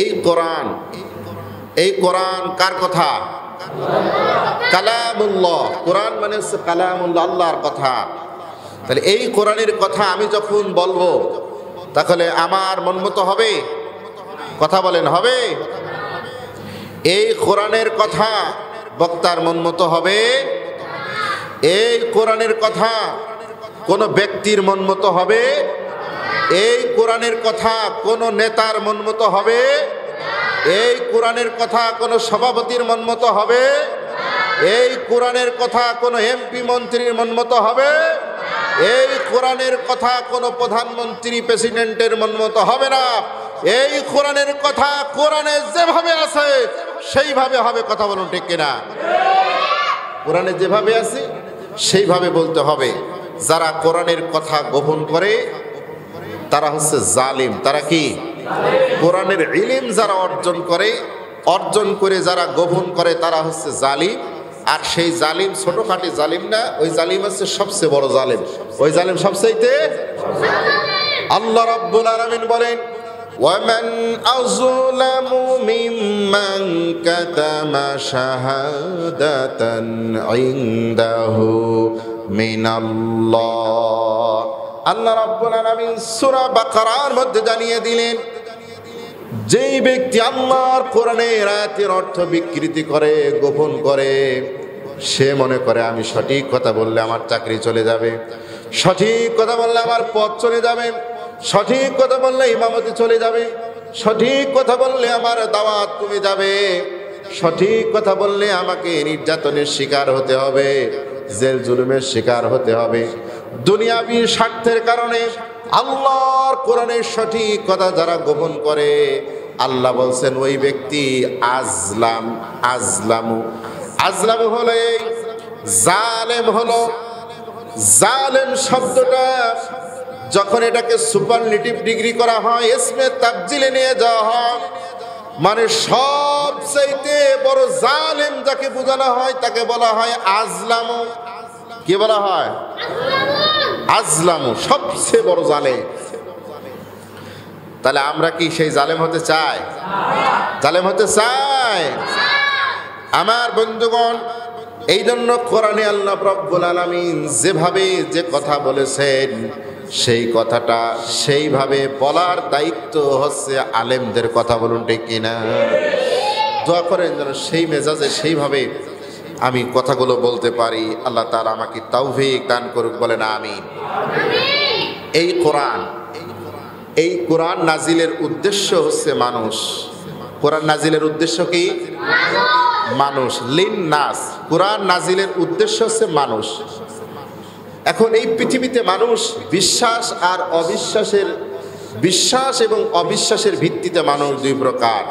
এই কোরআন কার কথা? কালামুল্লাহ। কোরআন মানে হচ্ছে কালামুল্লাহ, আল্লাহর কথা। তাহলে এই কোরআনের কথা আমি যখন বলবো তাহলে আমার মন মতো হবে? কথা বলেন, হবে? এই কোরআনের কথা বক্তার মন মতো হবে? এই কোরআনের কথা কোন ব্যক্তির মন মতো হবে? এই কোরআনের কথা কোন নেতার মন মতো হবে? এই কোরআনের কথা কোন সভাপতির মন মতো হবে? এই কোরআনের কথা কোন এমপি মন্ত্রীর মন মতো হবে? এই কোরআনের কথা কোন প্রধানমন্ত্রী প্রেসিডেন্টের মন মতো হবে না। এই কোরআনের কথা কোরআনে যেভাবে আছে সেইভাবে হবে। কথা বলুন ঠিক কিনা? কোরআনে যেভাবে আছে সেইভাবে বলতে হবে। যারা কোরআনের কথা গোপন করে তারা হচ্ছে জালিম। তারা কি? কোরআনের ইলম যারা অর্জন করে যারা গোপন করে তারা হচ্ছে জালিম। আর সেই জালিম ছোটখাটো জালিম না, ওই জালিম হচ্ছে সবচেয়ে বড় জালিম। ওই জালিম সবচাইতে। আল্লাহ রাব্বুল আলামিন বলেন, وَمَنْ أَظْلَمُ مِمَّنْ كَتَمَ شَهَادَةً عِنْدَهُ مِنَ اللَّهِ। আল্লাহ রাব্বুল আলামিন সূরা বাকারার মধ্যে জানিয়ে দিলেন, যেই ব্যক্তি আল্লাহর কোরআনের আয়াতের অর্থ বিকৃতি করে, গোপন করে, সে মনে করে আমি সঠিক কথা বললে আমার চাকরি চলে যাবে, সঠিক কথা বললে আমার পদ চলে যাবে, সঠিক কথা বললে ইমামতি চলে যাবে, সঠিক কথা বললে আমার দাওয়াত কমে যাবে, সঠিক কথা বললে আমাকে নির্যাতনের শিকার হতে হবে, জেল জুলুমের শিকার হতে হবে। দুনিয়াবী স্বার্থের কারণে আল্লাহর কোরআনের সঠিক কথা যারা গোপন করে, আল্লাহ বলছেন ওই ব্যক্তি আজলামু হলো এই জালেম। হলো জালেম শব্দটা যখন এটাকে সুপারলেটিভ ডিগ্রি করা হয়, ইসমে তাবজিলে নিয়ে যাওয়া হয়, মানে সবচাইতে বড় জালেম যাকে বোঝানো হয় তাকে বলা হয় আজলামু। কি বলা হয়? আজলামু, সবচেয়ে বড় জালেম। তাহলে আমরা কি সেই জালেম হতে চাই? জালেম হতে চাই? আমার বন্ধুগণ, এই জন্য কোরআনে আল্লাহ রাব্বুল আলামিন যেভাবে যে কথা বলেছেন সেই কথাটা সেইভাবে বলার দায়িত্ব হচ্ছে আলেমদের। কথা বলুন ঠিক কিনা? দোয়া করেন যেন সেই মেজাজে সেইভাবে আমি কথাগুলো বলতে পারি। আল্লাহ তাআলা আমাকে তৌফিক দান করুক, বলেন আমিন। এই কোরআন নাজিলের উদ্দেশ্য হচ্ছে মানুষ। কোরআন নাজিলের উদ্দেশ্য কি? মানুষ। লিন নাস। কোরআন নাজিলের উদ্দেশ্য হচ্ছে মানুষ। এখন এই পৃথিবীতে মানুষ বিশ্বাস এবং অবিশ্বাসের ভিত্তিতে মানুষ দুই প্রকার।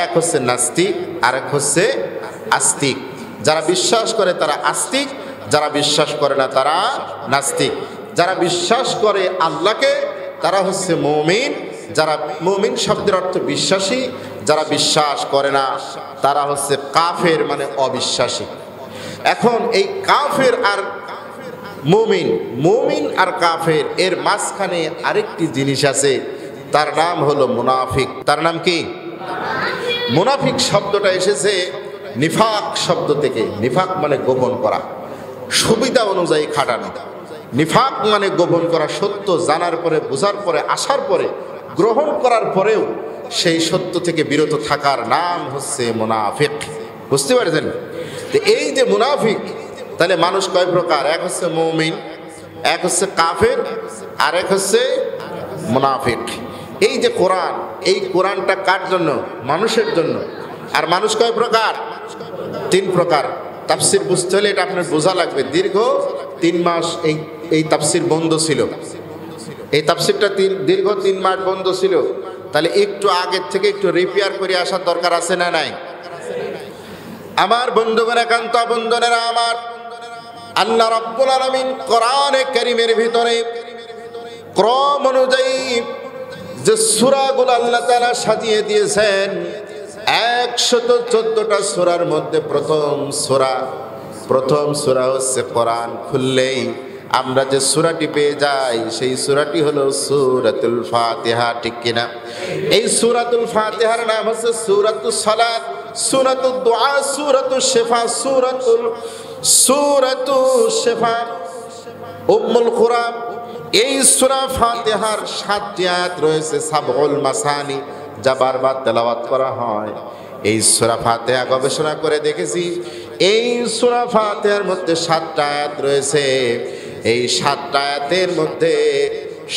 এক হচ্ছে নাস্তিক, আর এক হচ্ছে আস্তিক। যারা বিশ্বাস করে তারা আস্তিক, যারা বিশ্বাস করে না তারা নাস্তিক। যারা বিশ্বাস করে আল্লাহকে তারা হচ্ছে মুমিন। যারা মুমিন শব্দের অর্থ বিশ্বাসী, যারা বিশ্বাস করে না তারা হচ্ছে কাফের, মানে অবিশ্বাসী। এখন এই কাফের আর মুমিন আর কাফের এর মাঝখানে আরেকটি জিনিস আছে, তার নাম হলো মুনাফিক। তার নাম কি? মুনাফিক শব্দটা এসেছে নিফাক শব্দ থেকে। নিফাক মানে গোপন করা, সুবিধা অনুযায়ী খাটানো। নিফাক মানে গোপন করা, সত্য জানার পরে, বোঝার পরে, আসার পরে, গ্রহণ করার পরেও সেই সত্য থেকে বিরত থাকার নাম হচ্ছে মুনাফিক। বুঝতে পারছেন? এই যে মুনাফিক, তাহলে মানুষ কয় প্রকার? এক হচ্ছে মুমিন, এক হচ্ছে কাফের, আর এক হচ্ছে মুনাফিক। এই যে কোরআন, এই কোরআনটা কার জন্য? মানুষের জন্য। আর মানুষ কয় প্রকার? 3 প্রকার। তাফসির বুঝতে হলে এটা আপনার বোঝা লাগবে। দীর্ঘ 3 মাস এই তাফসির বন্ধ ছিল। এই তাফসিরটা দীর্ঘ 3 মাস বন্ধ ছিল। তাহলে একটু আগের থেকে একটু রিপেয়ার করে আসার দরকার আছে না নাই? আমার বন্ধুগণ, একান্ত বন্ধুরা আমার, আল্লাহ রাব্বুল আলামিন কোরআনে কারীমের ভিতরে ক্রম অনুযায়ী যে সূরাগুলো আল্লাহ তাআলা সাজিয়ে দিয়েছেন, 114টা সূরার মধ্যে প্রথম সূরা হচ্ছে কোরআন। খুললেই আমরা যে সূরাটি পেয়ে যাই সেই সূরাটি হলো সূরাতুল ফাতিহা, ঠিক কিনা? এই সূরাতুল ফাতিহার নাম হচ্ছে সূরাতুস সালাত, সূরাতুদ দুআ, সূরাতুশ শিফা, সূরাতুশ শিফা, উম্মুল কুরআন। এই সূরা ফাতিহার 7টি আয়াত রয়েছে, সাবউল মাসানি, যা বারবার তেলাওয়াত করা হয়। এই সূরা ফাতিহা গবেষণা করে দেখেছি, এই সূরা ফাতিহার মধ্যে 7টা আয়াত রয়েছে। এই 7টা আয়াতের মধ্যে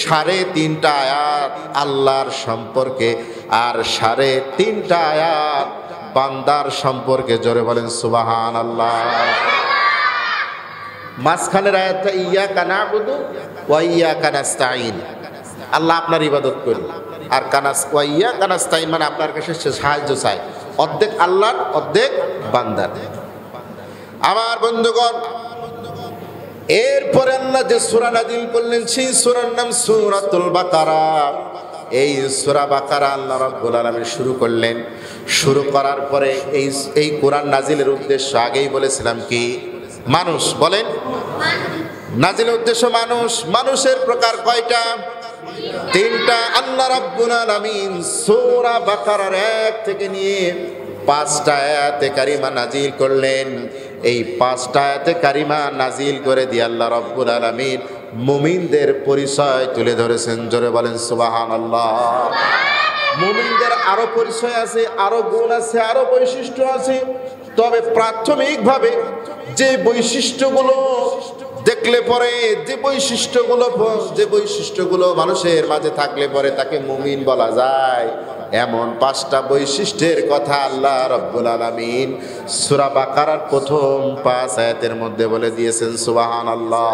3.5টা আয়াত আল্লাহর সম্পর্কে, আর 3.5টা আয়াত বান্দার সম্পর্কে। জোরে বলেন সুবহানাল্লাহ। মাঝখানের আয়াতটা ইয়াকা না'বুদু ওয়া ইয়াকা নাস্তাঈন, আল্লাহ আপনার ইবাদত করি, আর ওয়া ইয়াকা নাস্তাঈন মানে আপনার কাছে সাহায্য চাই। অর্ধেক আল্লাহর, অর্ধেক বান্দার। আমার বন্ধুগণ, এরপরে আল্লাহ যে সূরা নাযিল করলেন সেই সূরার নাম সূরাতুল বাকারা। এই সূরা বাকারা আল্লাহ রাব্বুল আলামিন শুরু করলেন। শুরু করার পরে এই কোরআন নাজিলের উদ্দেশ্য আগেই বলেছিলাম কি? মানুষ। বলেন, নাজিলের উদ্দেশ্য মানুষ। মানুষের প্রকার কয়টা? 3টা। আল্লাহ রাব্বুল আলামিন সূরা বাকারার 1 থেকে নিয়ে 5টা আয়াতে কারিমা নাজিল করলেন। এই 5টা আয়াতে কারিমা নাজিল করে দিয়ে আল্লাহ রাব্বুল আলামিন মুমিনদের পরিচয় তুলে ধরেছেন। জোরে বলেন সুবহানাল্লাহ। মুমিনদের আরো পরিচয় আছে, আরো গুণ আছে, আরো বৈশিষ্ট্য আছে। তবে প্রাথমিকভাবে যে বৈশিষ্ট্যগুলো দেখলে পরে, যে বৈশিষ্ট্যগুলো মানুষের মাঝে থাকলে পরে তাকে মুমিন বলা যায়, এমন 5টা বৈশিষ্ট্যের কথা আল্লাহ রাব্বুল আলামিন সূরা বাকারার প্রথম 5 আয়াতের মধ্যে বলে দিয়েছেন। সুবহানাল্লাহ।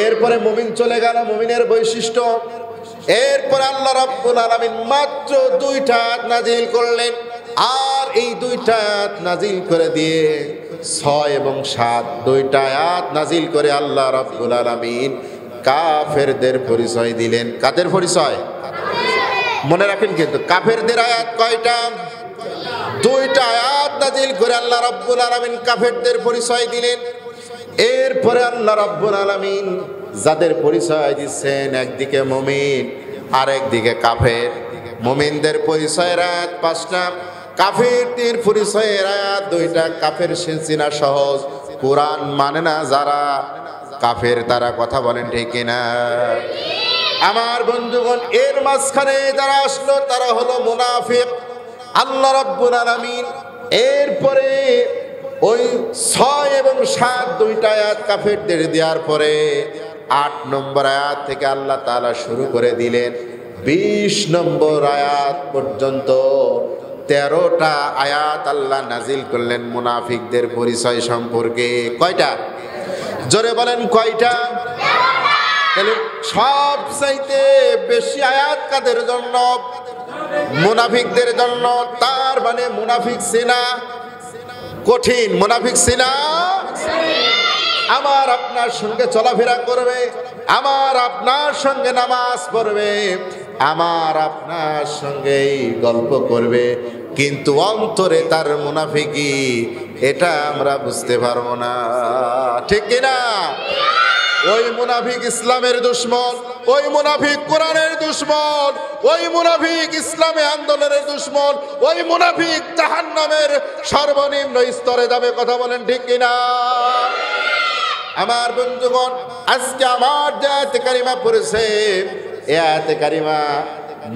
এরপরে মুমিন চলে গেল, মুমিনের বৈশিষ্ট্য। এরপরে আল্লাহ রাব্বুল আলামিন মাত্র 2টা আয়াত নাজিল করলেন। আর এই 2টা আয়াত নাজিল করে দিয়ে 6 এবং 7 2টা আয়াত নাজিল করে আল্লাহ রাব্বুল আলামিন কাফেরদের পরিচয় দিলেন। কাদের পরিচয়? মনে রাখেন কিন্তু, কাফেরদের আয়াত কয়টা? 2টা আয়াত নাজিল করে আল্লাহ রাব্বুল আলামিন কাফেরদের পরিচয় দিলেন। এরপরে আল্লাহ রাব্বুল আলামিন যাদের পরিচয় দিচ্ছেন, একদিকে মুমিন আর একদিকে কাফের। মুমিনদের পরিচয়ের আয়াত 5টা, কাফেরদের পরিচয়ের আয়াত 2টা। কাফের সে চেনা সহজ, কোরআন মানে না যারা কাফের তারা। কথা বলেন ঠিক কিনা? আমার বন্ধুগণ, এর মাঝখানে যারা আসলো তারা হলো মুনাফিক। আল্লাহ রাব্বুল আলামিন এরপরে ওই 6 এবং 7 2টা আয়াত কাফেরদের দেওয়ার পরে 8 নম্বর আয়াত থেকে আল্লাহ তাআলা শুরু করে দিলেন 20 নম্বর আয়াত পর্যন্ত 13টা আয়াত আল্লাহ নাজিল করলেন মুনাফিকদের পরিচয় সম্পর্কে। কয়টা? জোরে বলেন কয়টা? তাহলে সবচাইতে বেশি আয়াত কাদের জন্য? মুনাফিকদের জন্য। তার মানে মুনাফিক চেনা কঠিন। মুনাফিক চেনা আমার আপনার সঙ্গে চলাফেরা করবে, আমার আপনার সঙ্গে নামাজ পড়বে, আমার আপনার সঙ্গে গল্প করবে, কিন্তু অন্তরে তার মুনাফিকি, এটা আমরা বুঝতে পারবো না। ঠিক কিনা? ওই মুনাফিক ইসলামের দুশমন, ওই মুনাফিক কোরআনের দুশমন, ওই মুনাফিক ইসলামী আন্দোলনের দুশমন, ওই মুনাফিক জাহান্নামের সর্বনিম্ন স্তরে যাবে। কথা বলেন ঠিক কিনা? আমার বন্ধুগণ, আজকে আমার যে আয়াতে কারিমা পড়েছে, এই আয়াতে কারিমা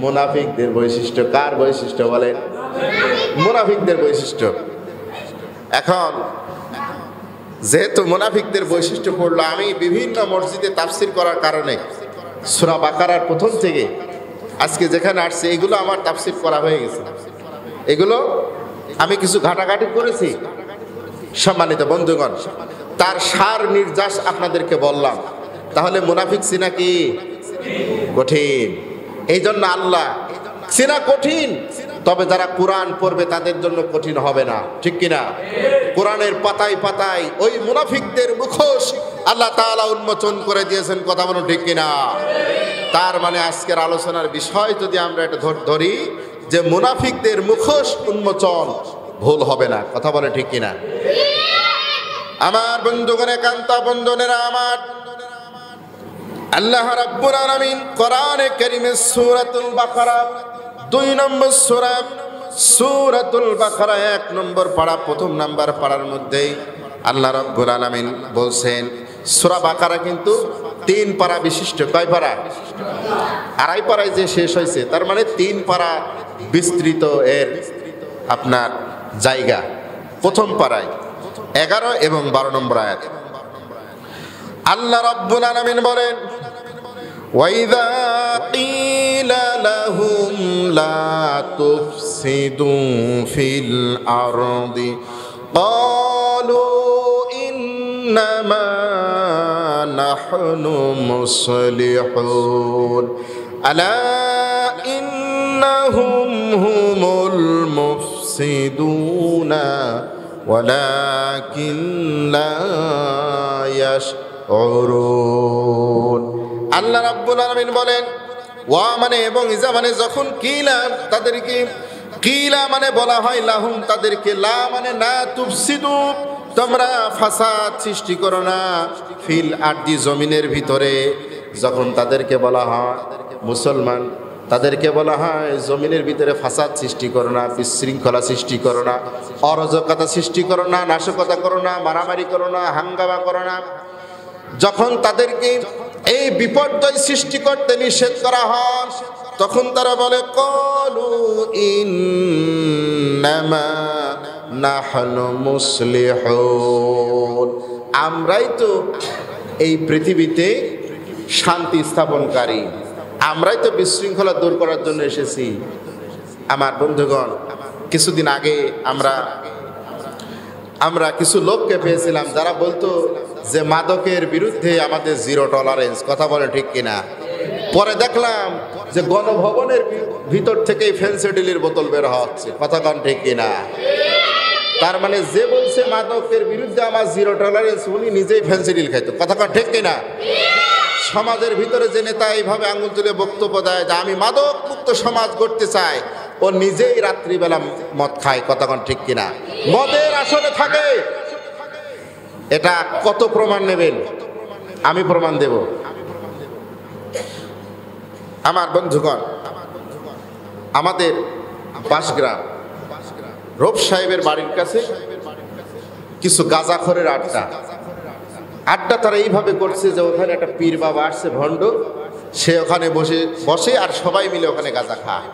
মুনাফিকদের বৈশিষ্ট্য। কার বৈশিষ্ট্য বলেন? মুনাফিকদের বৈশিষ্ট্য। এখন যেহেতু মুনাফিকদের বৈশিষ্ট্য পড়লো, আমি বিভিন্ন মসজিদে তাফসির করার কারণে সূরা বাকারার প্রথম থেকে আজকে যেখানে আসছে এগুলো আমার তাফসির করা হয়ে গেছে। এগুলো আমি কিছু ঘাটাঘাটি করেছি। সম্মানিত বন্ধুগণ, তার সার নির্যাস আপনাদেরকে বললাম। তাহলে মুনাফিক চেনা কি কঠিন? এই জন্য আল্লাহ চেনা কঠিন, তবে যারা কোরআন পড়বে তাদের জন্য কঠিন হবে না। ঠিক কিনা? কোরআনের পাতায় পাতায় ওই মুনাফিকদের মুখোশ আল্লাহ তাআলা উন্মোচন করে দিয়েছেন। কথা বলুন ঠিক কিনা? তার মানে আজকের আলোচনার বিষয় যদি আমরা এটা ধরি যে মুনাফিকদের মুখোশ উন্মোচন, ভুল হবে না। কথা বলে ঠিক কিনা? আমার বন্ধুগণ, একান্ত বন্ধনেরা আমার, আল্লাহ রাব্বুল আলামিন কোরআনে কারীমে সূরাতুল বাকারা 2 নম্বর সূরা, সূরাতুল বাকারা 1 নম্বর পারা, প্রথম নাম্বার পারার মধ্যেই আল্লাহ রাব্বুল আলামিন বলছেন, সূরা বাকারা কিন্তু 3 পারা বিশিষ্ট। কয় পারা? আড়াই পারায় যে শেষ হয়েছে, তার মানে 3 পারা বিস্তৃত এর আপনার জায়গা। প্রথম পারায় 11 এবং 12 নম্বর আয়াত আল্লাহ রাব্বুল আলামিন বলেন, ওয়াইযা কিলা লাহুম লা তুফসিদু ফিল আরদি ক্বালু ইন্নামা নাহনু মুসলিহুন আলা ইন্নাহুম হুমুল মুফসিদুনা ওয়ালাকিন লা ইয়াশউরুন। আল্লাহ রাব্বুল আলামিন বলেন, ওয়া মানে এবং ইজা মানে যখন, কিলা তাদেরকে, কিলা মানে বলা হয়, লাহুম তাদেরকে, লা মানে না, তুফসিদু তোমরা ফাসাদ সৃষ্টি করো না, ফিল আরদি জমিনের ভিতরে। যখন তাদেরকে বলা হয় মুসলমান, তাদেরকে বলা হয় জমিনের ভিতরে ফাসাদ সৃষ্টি করো না, বিশৃঙ্খলা সৃষ্টি করো না, অরাজকতা সৃষ্টি করো না, নাশকতা করো না, মারামারি করো না, হাঙ্গামা করো না। যখন তাদেরকে এই বিপর্যয় সৃষ্টি করতে নিষেধ করা হয়, তখন তারা বলে, ক্বালু ইন্নামা নাহনু মুসলিহুন, আমরাই তো এই পৃথিবীতে শান্তি স্থাপনকারী, আমরাই তো বিশৃঙ্খলা দূর করার জন্য এসেছি। আমার বন্ধুগণ, কিছুদিন আগে আমরা কিছু লোককে পেয়েছিলাম যারা বলতো যে মাদকের বিরুদ্ধে আমাদের 0 টলারেন্স। কথা বলে ঠিক কিনা? পরে দেখলাম যে গণভবনের ভিতর থেকেই ফেন্সিডিলের বোতল বের হচ্ছে। কথা কন ঠিক কিনা? তার মানে যে বলছে মাদকের বিরুদ্ধে আমার 0 টলারেন্স, উনি নিজেই ফেন্সিডিল খাইতো। কথা কন ঠিক কিনা? সমাজের ভিতরে যে নেতা এইভাবে আঙুল তুলে বক্তব্য দেয় যে আমি মাদক মুক্ত সমাজ গড়তে চাই, ও নিজেই রাত্রিবেলা মদ খায়। কথা কন ঠিক কিনা? মদের আসরে থাকে। এটা কত প্রমাণ নেবেন? আমি প্রমাণ দেব। আমার বন্ধুগণ, আমাদের বাসগ্রাম রূপ সাহেবের বাড়ির কাছে কিছু গাঁজাখোরের আড্ডা তারা এইভাবে করছে যে ওখানে একটা পীর বাবা আসছে, ভণ্ড, সে ওখানে বসে আর সবাই মিলে ওখানে গাঁজা খায়।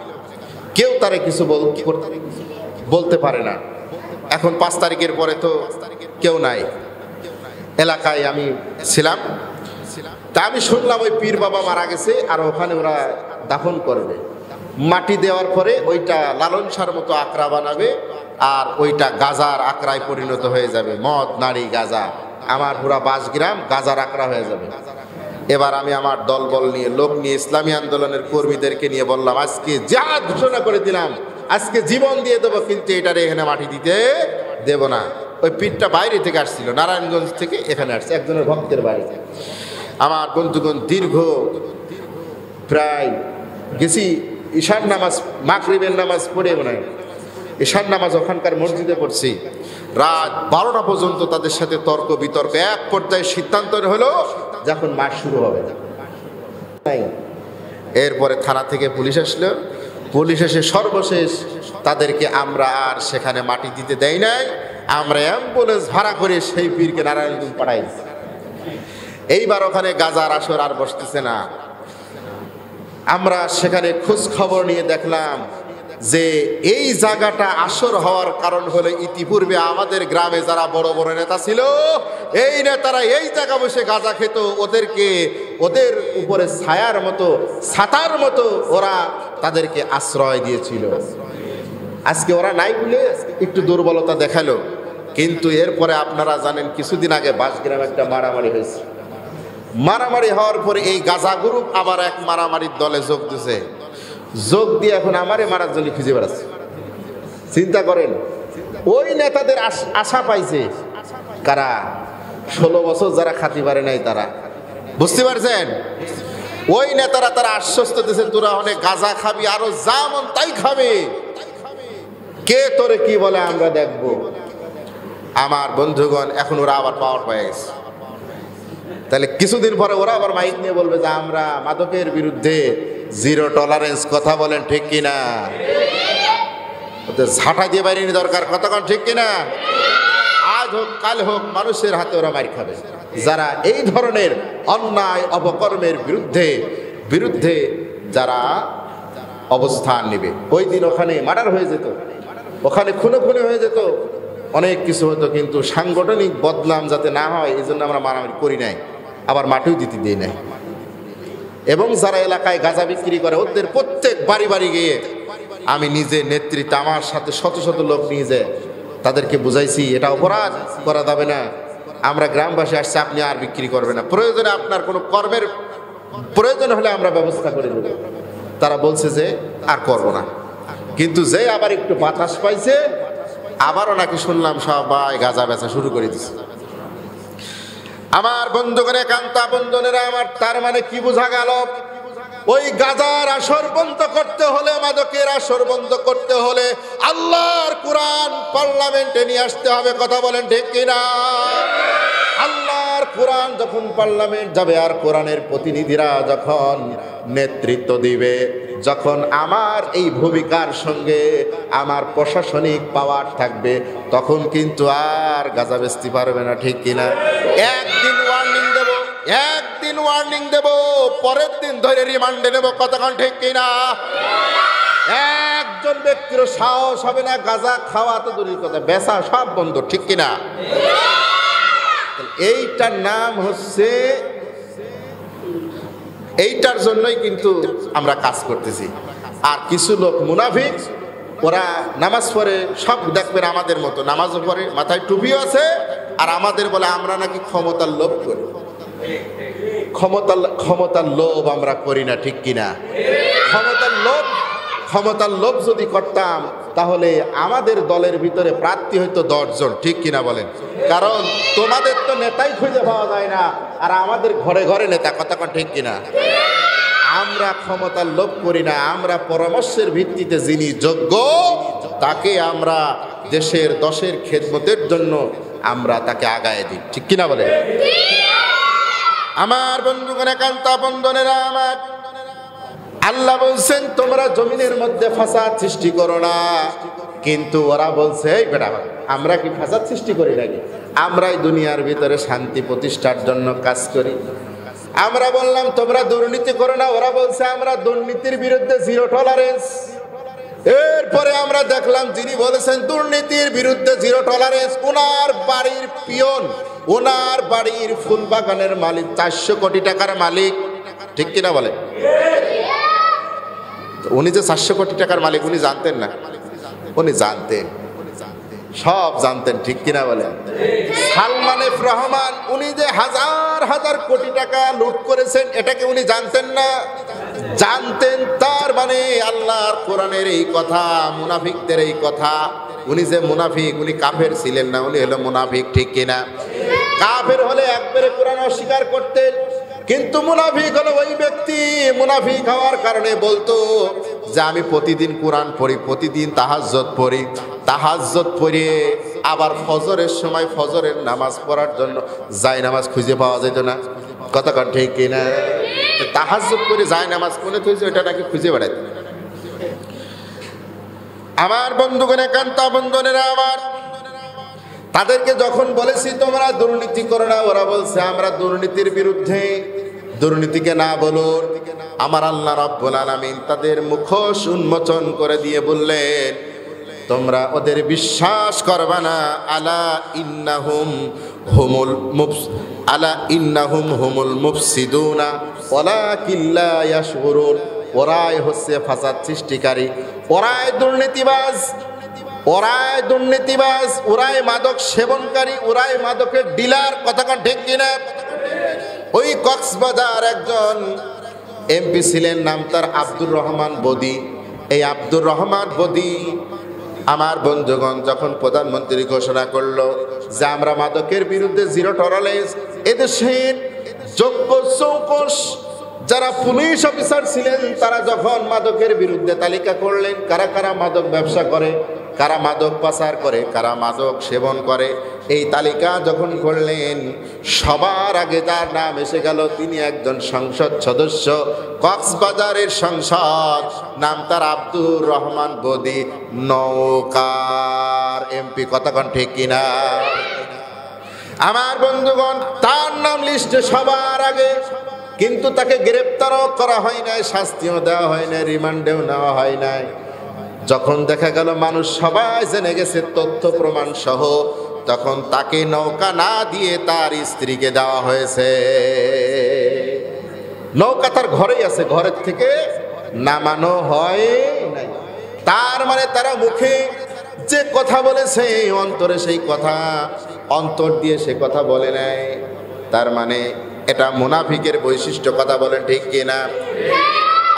কেউ তারে কিছু বলতে পারে না। এখন 5 তারিখের পরে তো কেউ নাই এলাকায়। আমি ছিলাম, তা আমি শুনলাম ওই পীর বাবা মারা গেছে আর ওখানে ওরা দাফন করবে। মাটি দেওয়ার পরে ওইটা লালন সার মতো আকড়া বানাবে আর ওইটা গাজার আকড়ায় পরিণত হয়ে যাবে। মদ, নারী, গাজা, আমার পুরা বাসগ্রাম গাজার আকড়া হয়ে যাবে। এবার আমি আমার দলবল নিয়ে, লোক নিয়ে, ইসলামী আন্দোলনের কর্মীদেরকে নিয়ে বললাম, আজকে জিহাদ ঘোষণা করে দিলাম, আজকে জীবন দিয়ে দেবো, কিন্তু এটারে এখানে মাটি দিতে দেব না। ওই পীরটা বাইরে থেকে আসছিল, নারায়ণগঞ্জ থেকে এখানে আসছে, একজনের ভক্তের বাড়ি। আমার বন্ধুগণ, দীর্ঘ প্রায় গেছি ঈশান নামাজ, মাগরিবের নামাজ পড়ে মনে হয় ঈশান নামাজ ওখানকার মসজিদে পড়ছি। রাত 12টা পর্যন্ত তাদের সাথে তর্ক বিতর্ক। এক পর্যায়ে সিদ্ধান্ত হলো যখন মাস শুরু হবে, এরপরে থানা থেকে পুলিশ আসলো। পুলিশ এসে সর্বশেষ তাদেরকে আমরা আর সেখানে মাটি দিতে দেয় নাই, আমরা অ্যাম্বুলেন্স ভাড়া করে সেই পীরকে নারায়ণগঞ্জ পাঠাই। এইবার ওখানে গাজার আসর আর বসতেছে না। আমরা সেখানে খোঁজ খবর নিয়ে দেখলাম যে এই জায়গাটা আসর হওয়ার কারণ হলো ইতিপূর্বে আমাদের গ্রামে যারা বড় বড় নেতা ছিল, এই নেতারা এই জায়গা বসে গাঁজা খেত। ওদের উপরে ছায়ার মতো, ছাতার মতো ওরা তাদেরকে আশ্রয় দিয়েছিল। আজকে ওরা নাই বলে একটু দুর্বলতা দেখালো। কিন্তু এরপরে আপনারা জানেন কিছুদিন আগে বাসগ্রামে একটা মারামারি হয়েছে। মারামারি হওয়ার পরে এই গাজা গ্রুপ আবার এক মারামারির দলে যোগ দিয়েছে। যোগ দিয়ে এখন আমারে মারার জন্য খুঁজে বেড়াচ্ছে। চিন্তা করেন, ওই নেতাদের আশা পাইছে কারা? 16 বছর যারা খাতি পারে নাই তারা। বুঝতে পারছেন? ওই নেতারা তারা আশ্বস্ত দিয়েছে, তোরা অনেক গাঁজা খাবি, আরো যা মন তাই খাবে, কে তোরে কি বলে আমরা দেখব। আমার বন্ধুগণ, এখন ওরা আবার পাওয়ার পেয়ে গেছে। তাহলে কিছুদিন পরে ওরা আবার মাইক নিয়ে বলবে যে আমরা মাদকের বিরুদ্ধে জিরো টলারেন্স। কথা বলেন ঠিক কিনা? ওদের ঝাঁটা দিয়ে বাইরে দরকার। কতক্ষণ ঠিক কিনা? আজ হোক কাল হোক মানুষের হাতে ওরা মার খাবে যারা এই ধরনের অন্যায় অপকর্মের বিরুদ্ধে যারা অবস্থান নেবে। ওই দিন ওখানে মার্ডার হয়ে যেত, ওখানে খুনে হয়ে যেত, অনেক কিছু হতো, কিন্তু সাংগঠনিক বদনাম যাতে না হয় এই জন্য আমরা মারামারি করি নাই, আবার মাটিও দিতে দিই নাই। এবং যারা এলাকায় গাঁজা বিক্রি করে ওদের প্রত্যেক বাড়ি বাড়ি গিয়ে আমি নিজে নেতৃত্ব আমার সাথে শত শত লোক নিয়ে যায় তাদেরকে বুঝাইছি এটা অপরাধ করা যাবে না। আমরা গ্রামবাসী আসছে, আপনি আর বিক্রি করবেন না, প্রয়োজনে আপনার কোনো কর্মের প্রয়োজন হলে আমরা ব্যবস্থা করে দেব। তারা বলছে যে আর করব না। কিন্তু যে আবার একটু বাতাস পাইছে আবারও নাকি শুনলাম সবাই গাঁজা বেচা শুরু করে দিচ্ছে। আমার বন্ধুগণ, কান্তা বন্ধনেরা আমার, তার মানে কি বোঝা গেল? ওই গাজার আসর বন্ধ করতে হলে, মাদকের আসর বন্ধ করতে হলে আল্লাহর কোরআন পার্লামেন্টে নিয়ে আসতে হবে। কথা বলেন ঠিক কিনা? আল্লাহর কোরআন যখন পার্লামেন্ট যাবে আর কোরআনের প্রতিনিধিরা যখন নেতৃত্ব দিবে, যখন আমার এই ভূমিকার সঙ্গে আমার প্রশাসনিক পাওয়ার থাকবে, তখন কিন্তু আর গাঁজা বেচতে পারবে না। ঠিক কিনা? একদিন ওয়ার্নিং দেব, পরের দিন ধরে রিমান্ডে নেব। কতক্ষণ ঠিক কিনা? একজন ব্যক্তির সাহস হবে না গাঁজা খাওয়া, তো দূরের কথা বেচা সব বন্ধ। ঠিক কিনা? এইটার নাম হচ্ছে, এইটার জন্যই কিন্তু আমরা কাজ করতেছি। আর কিছু লোক মুনাফিক, ওরা নামাজ পড়ে, সব দেখবেন আমাদের মতো নামাজও পড়ে, মাথায় টুপিও আছে, আর আমাদের বলে আমরা নাকি ক্ষমতার লোভ করি। ক্ষমতার লোভ আমরা করি না। ঠিক কিনা? ক্ষমতার লোভ যদি করতাম তাহলে আমাদের দলের ভিতরে প্রার্থী হইতো 10 জন। ঠিক কিনা বলেন? কারণ তোমাদের তো নেতাই খুঁজে পাওয়া যায় না, আর আমাদের ঘরে ঘরে নেতা। কতক্ষণ ঠিক কিনা? আমরা ক্ষমতার লোভ করি না, আমরা পরামর্শের ভিত্তিতে যিনি যোগ্য তাকে আমরা দেশের দশের খেদমতের জন্য আমরা তাকে আগায় দিই। ঠিক কিনা বলেন? আমার বন্ধুগণ, কান্তা বন্ধনেরা আমার, আল্লাহ বলছেন তোমরা জমিনের মধ্যে ফাসাদ সৃষ্টি করো না। কিন্তু ওরা বলছে এই বেটা, আমরা কি ফাসাদ সৃষ্টি করি নাকি? আমরাই দুনিয়ার ভিতরে শান্তি প্রতিষ্ঠার জন্য কাজ করি। আমরা বললাম তোমরা দুর্নীতি করো না, ওরা বলছে আমরা দুর্নীতির বিরুদ্ধে জিরো টলারেন্স। এরপরে আমরা দেখলাম যিনি বলেছেন দুর্নীতির বিরুদ্ধে জিরো টলারেন্স, ওনার বাড়ির পিয়ন, ওনার বাড়ির ফুল বাগানের মালিক 400 কোটি টাকার মালিক। ঠিক কিনা বলে? উনি যে 400 কোটি টাকার মালিক উনি জানতেন না? উনি জানতেন, সব জানতেন। ঠিক কিনা বলেন? সালমান এফ রহমান উনি যে হাজার হাজার কোটি টাকা লুট করেছেন এটাকে উনি জানতেন না? জানতেন। তার মানে আল্লাহর কোরআনের এই কথা, মুনাফিকদের এই কথা, উনি যে মুনাফিক, উনি কাফের ছিলেন না, উনি হলো মুনাফিক। ঠিক কিনা? কাফের হলে একবারে কোরআন অস্বীকার করতেন, কিন্তু মুনাফিক হলো ওই ব্যক্তি, মুনাফিক হওয়ার কারণে বলতো যে আমি প্রতিদিন কোরআন পড়ি, প্রতিদিন তাহাজ্জুদ পড়ে আবার ফজরের সময় ফজরের নামাজ পড়ার জন্য নামাজ খুঁজে পাওয়া যেত না। কতক্ষণ ঠিক কিনা? তাহাজ্জুদ করে নামাজ কোনে খুঁজে, ওটা নাকি খুঁজে বেড়াইত। আমার বন্ধুগণে, কান্তা বন্ধনেরা আমার, তাদেরকে যখন বলেছি তোমরা দুর্নীতি করো না, ওরা বলছে আমরা দুর্নীতির বিরুদ্ধে, দুর্নীতিকে না বলুন। আমার আল্লাহ রাব্বুল আলামিন তাদের মুখোশ উন্মোচন করে দিয়ে বললেন তোমরা ওদের বিশ্বাস করবা না। আলা ইন্নাহুম হুমুল মুফসিদুনা ওয়ালাকিন লা ইয়াশউরুন। ওরাই হচ্ছে ফাসাদ সৃষ্টিকারী, ওরাই দুর্নীতিবাজ, ওরাই মাদক সেবনকারী, ওরাই মাদকের ডিলার। কতক্ষণ ঠিক কিনা? ওই কক্সবাজার একজন এমপি ছিলেন, নাম তার আব্দুর রহমান বদি। এই আব্দুর রহমান বদি আমার বন্ধুগণ যখন প্রধানমন্ত্রী ঘোষণা করলো যে আমরা মাদকের বিরুদ্ধে জিরো টলারেন্স, এদেশের যোগ্য চৌকস যারা পুলিশ অফিসার ছিলেন তারা যখন মাদকের বিরুদ্ধে তালিকা করলেন, কারা কারা মাদক ব্যবসা করে, কারা মাদক পাচার করে, কারা মাদক সেবন করে, এই তালিকা যখন করলেন, সবার আগে যার নাম এসে গেল তিনি একজন সংসদ সদস্য, কক্সবাজারের সংসদ, নাম তার আব্দুর রহমান বদি, নৌকার এমপি। কতক্ষণ ঠিক কিনা? আমার বন্ধুগণ, তার নাম লিস্টে সবার আগে, কিন্তু তাকে গ্রেপ্তারও করা হয় নাই, শাস্তিও দেওয়া হয় নাই, রিমান্ডেও নেওয়া হয় নাই। যখন দেখা গেল মানুষ সবাই জেনে গেছে তথ্য প্রমাণ সহ, তখন তাকে নৌকা না দিয়ে তার স্ত্রীকে দেওয়া হয়েছে। নৌকা তার ঘরেই আছে, ঘরের থেকে নামানো হয় নাই। তার মানে তারা মুখে যে কথা বলেছে, অন্তরে সেই কথা, অন্তর দিয়ে সে কথা বলে নাই। তার মানে এটা মুনাফিকের বৈশিষ্ট্য। কথা বলেন ঠিক কিনা?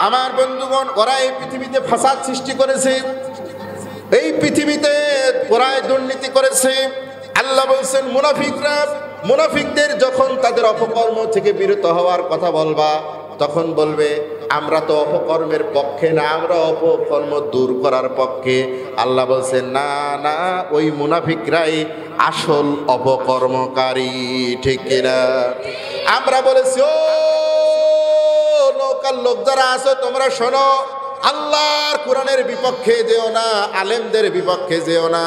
আমার বন্ধুগণ, ওরা এই পৃথিবীতে ফাসাদ সৃষ্টি করেছে, এই পৃথিবীতে ওরাই দুর্নীতি করেছে। আল্লাহ বলছেন মুনাফিকরা, মুনাফিকদের যখন তাদের অপকর্ম থেকে বিরত হওয়ার কথা বলবা, তখন বলবে আমরা তো অপকর্মের পক্ষে না, আমরা অপকর্ম দূর করার পক্ষে। আল্লাহ বলছেন না না, ওই মুনাফিকরাই আসল অপকর্মকারী। ঠিক কিনা? আমরা বলেছি ও নৌকার লোক যারা আছো, তোমরা শোনো, আল্লাহর কোরআনের বিপক্ষে যেও না, আলেমদের বিপক্ষে যেও না।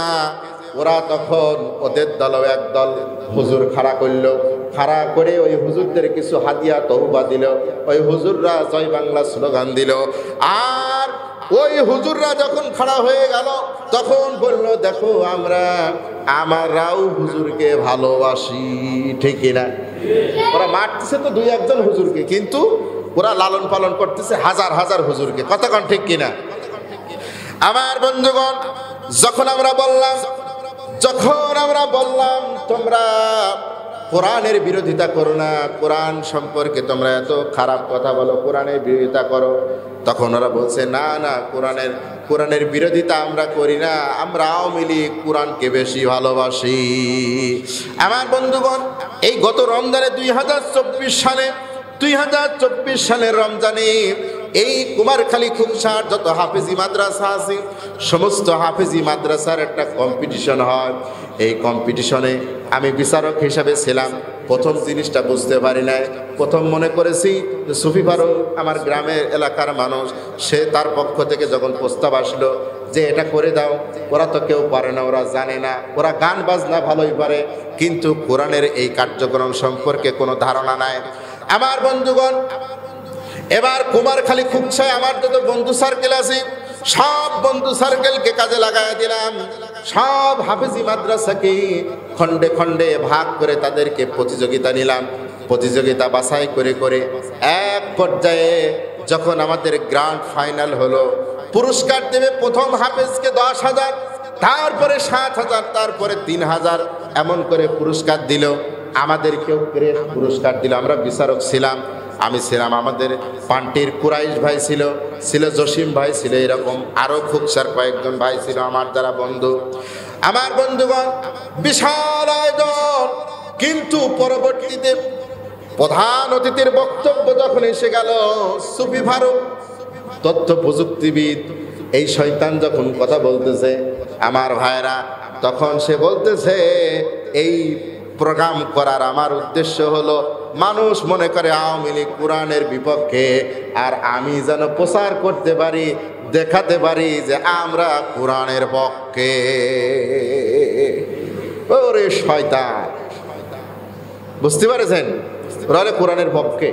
ওরা তখন ওদের দলও একদল হুজুর খাড়া করলো, খাড়া করে ওই হুজুরদের কিছু হাদিয়া তহবা দিল, ওই হুজুররা জয় বাংলা স্লোগান দিল। আর ওই হুজুররা যখন খাড়া হয়ে গেল, তখন বলল দেখো আমরাও হুজুরকে ভালোবাসি। ঠিক না? ওরা মারতেছে তো দুই একজন হুজুরকে, কিন্তু ওরা লালন পালন করতেছে হাজার হাজার হুজুরকে। কতক্ষণ ঠিক কিনা? আমার বন্ধুগণ, যখন আমরা বললাম তোমরা কোরআনের বিরোধিতা করো না, কোরআন সম্পর্কে তোমরা এত খারাপ কথা বলো, কোরআনের বিরোধিতা করো, তখন ওরা বলছে না না, কোরআনের বিরোধিতা আমরা করি না, আমরা আওয়ামী লীগ কোরআনকে বেশি ভালোবাসি। আমার বন্ধুগণ, এই গত রমজানে 2024 সালের রমজানে এই কুমারখালী খুকসার যত হাফেজি মাদ্রাসা আছে, সমস্ত হাফেজি মাদ্রাসার একটা কম্পিটিশন হয়। এই কম্পিটিশনে আমি বিচারক হিসাবে ছিলাম। প্রথম জিনিসটা বুঝতে পারি নাই, প্রথম মনে করেছি সুফি ফারুক আমার গ্রামের এলাকার মানুষ, সে তার পক্ষ থেকে যখন প্রস্তাব আসলো যে এটা করে দাও, ওরা তো কেউ পারে না, ওরা জানে না, ওরা গান বাজনা ভালোই পারে, কিন্তু কোরআনের এই কার্যক্রম সম্পর্কে কোনো ধারণা নাই। আমার বন্ধুগণ, এবার কুমারখালী খুকসায় আমার যত বন্ধু সার্কেল আছে, সব বন্ধু সার্কেলকে কাজে লাগাই দিলাম। সব হাফেজি মাদ্রাসাকে খণ্ডে খণ্ডে ভাগ করে তাদেরকে প্রতিযোগিতা নিলাম। প্রতিযোগিতা বাছাই করে করে এক পর্যায়ে যখন আমাদের গ্র্যান্ড ফাইনাল হলো, পুরস্কার দেবে প্রথম হাফেজকে 10,000, তারপরে 7,000, তারপরে 3,000, এমন করে পুরস্কার দিল। আমাদেরকেও ক্রেস্ট পুরস্কার দিল। আমরা বিচারক ছিলাম, আমি ছিলাম, আমাদের পান্টির কুরাইশ ভাই ছিল জসিম ভাই ছিল, এরকম আরো খুকসার কয়েকজন ভাই ছিল আমার যারা বন্ধু। আমার বন্ধুগণ, বিশাল আয়োজন, কিন্তু পরবর্তীতে প্রধান অতিথির বক্তব্য যখন এসে গেল, সুফি ফারুক তথ্য প্রযুক্তিবিদ, এই শয়তান যখন কথা বলতেছে আমার ভাইরা, তখন সে বলতেছে এই প্রোগ্রাম করার আমার উদ্দেশ্য হলো মানুষ মনে করে আওয়ামী লীগ কোরআনের বিপক্ষে, আর আমি যেন প্রচার করতে পারি, দেখাতে পারি যে আমরা কোরআনের পক্ষে। ওরে শয়তান, বুঝতে পারছেন? ওরা কোরআনের পক্ষে,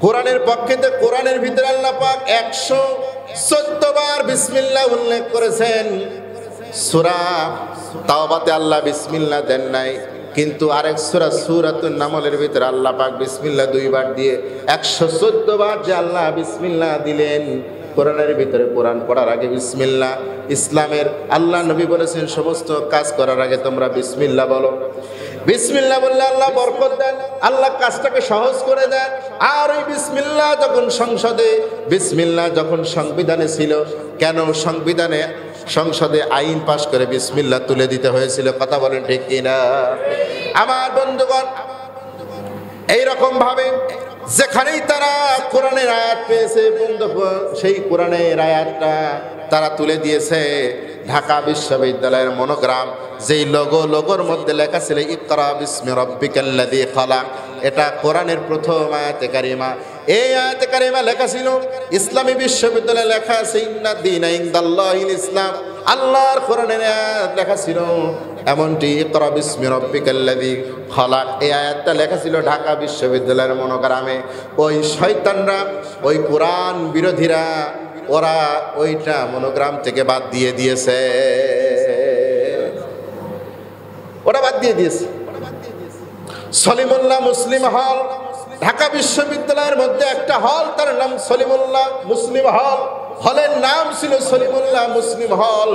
কোরআনের পক্ষেতে কোরআনের ভিতরে আল্লাহ পাক 114 বার বিসমিল্লাহ উল্লেখ করেছেন। সূরা তাওবাতে আল্লাহ বিসমিল্লাহ দেন নাই, কিন্তু আরেক সূরা সূরাতুন নামলের ভিতরে আল্লাহ পাক বিসমিল্লাহ 2 বার দিয়ে 114 বার যে আল্লাহ বিসমিল্লাহ দিলেন। কোরআনের ভিতরে কোরআন পড়ার আগে বিসমিল্লাহ। ইসলামের আল্লাহ নবী বলেছেন সমস্ত কাজ করার আগে তোমরা বিসমিল্লাহ বলো। বিসমিল্লাহ বললে আল্লাহ বরকত দেন, আল্লাহ কাজটাকে সহজ করে দেন। আর ওই বিসমিল্লাহ যখন সংসদে, বিসমিল্লাহ যখন সংবিধানে ছিল, কেন সংসদে আইন পাশ করে বিসমিল্লাহ তুলে দিতে হয়েছিল? কথা বলেন ঠিক কিনা? আমার বন্ধুগণ, এইরকম ভাবে যেখানেই তারা কোরআনের আয়াত পেয়েছে সেই কোরআনের আয়াতটা তারা তুলে দিয়েছে। ঢাকা বিশ্ববিদ্যালয়ের মনোগ্রাম, যেই লোগোর মধ্যে লেখা ছিল ইকরা বিসমি রাব্বিকাল্লাযী খালাক, এটা কোরআনের প্রথম আয়াতে কারিমা। এই আয়াতে কারিমা লেখা ছিল, ইসলামী বিশ্ববিদ্যালয়ে লেখা আছে ইন্না দীনা ইনদাল্লাহিল ইসলাম, আল্লাহর কোরআনের আয়াত লেখা ছিল এমনটি ইকরা বিসমি রাব্বিকাল্লাযী খালাক। এই আয়াতটা লেখা ছিল ঢাকা বিশ্ববিদ্যালয়ের মনোগ্রামে। ওই শয়তানরা, ওই কোরআন বিরোধীরা, ওরা ওইটা মনোগ্রাম থেকে বাদ দিয়ে দিয়েছে, ওরা বাদ দিয়ে দিয়েছে। সলিমুল্লাহ মুসলিম হল, ঢাকা বিশ্ববিদ্যালয়ের মধ্যে একটা হল, তার নাম সলিমুল্লাহ মুসলিম হল। হলের নাম ছিল সলিমুল্লাহ মুসলিম হল।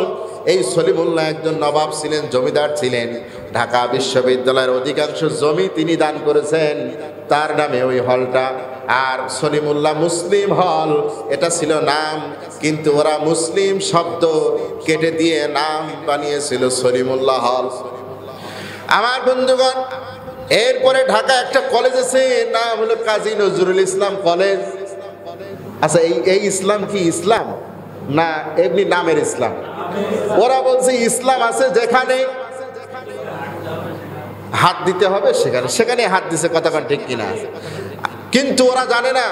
এই সলিমুল্লাহ একজন নবাব ছিলেন, জমিদার ছিলেন। ঢাকা বিশ্ববিদ্যালয়ের অধিকাংশ জমি তিনি দান করেছেন, তার নামে ওই হলটা। আর সলিমুল্লাহ মুসলিম হল এটা ছিল নাম, কিন্তু ওরা মুসলিম শব্দ কেটে দিয়ে নাম বানিয়েছিল সলিমুল্লাহ হল। আমার বন্ধুগণ, এরপরে ঢাকা একটা কলেজ আছে, নাম হলো কাজী নজরুল ইসলাম কলেজ। আচ্ছা, এই ইসলাম কি ইসলাম না এমনি নামের ইসলাম? ওরা বলছে ইসলাম আছে যেখানে হাত দিতে হবে সেখানে হাত দিছে, কতক্ষণ ঠিক কিনা? কিন্তু ওরা জানে না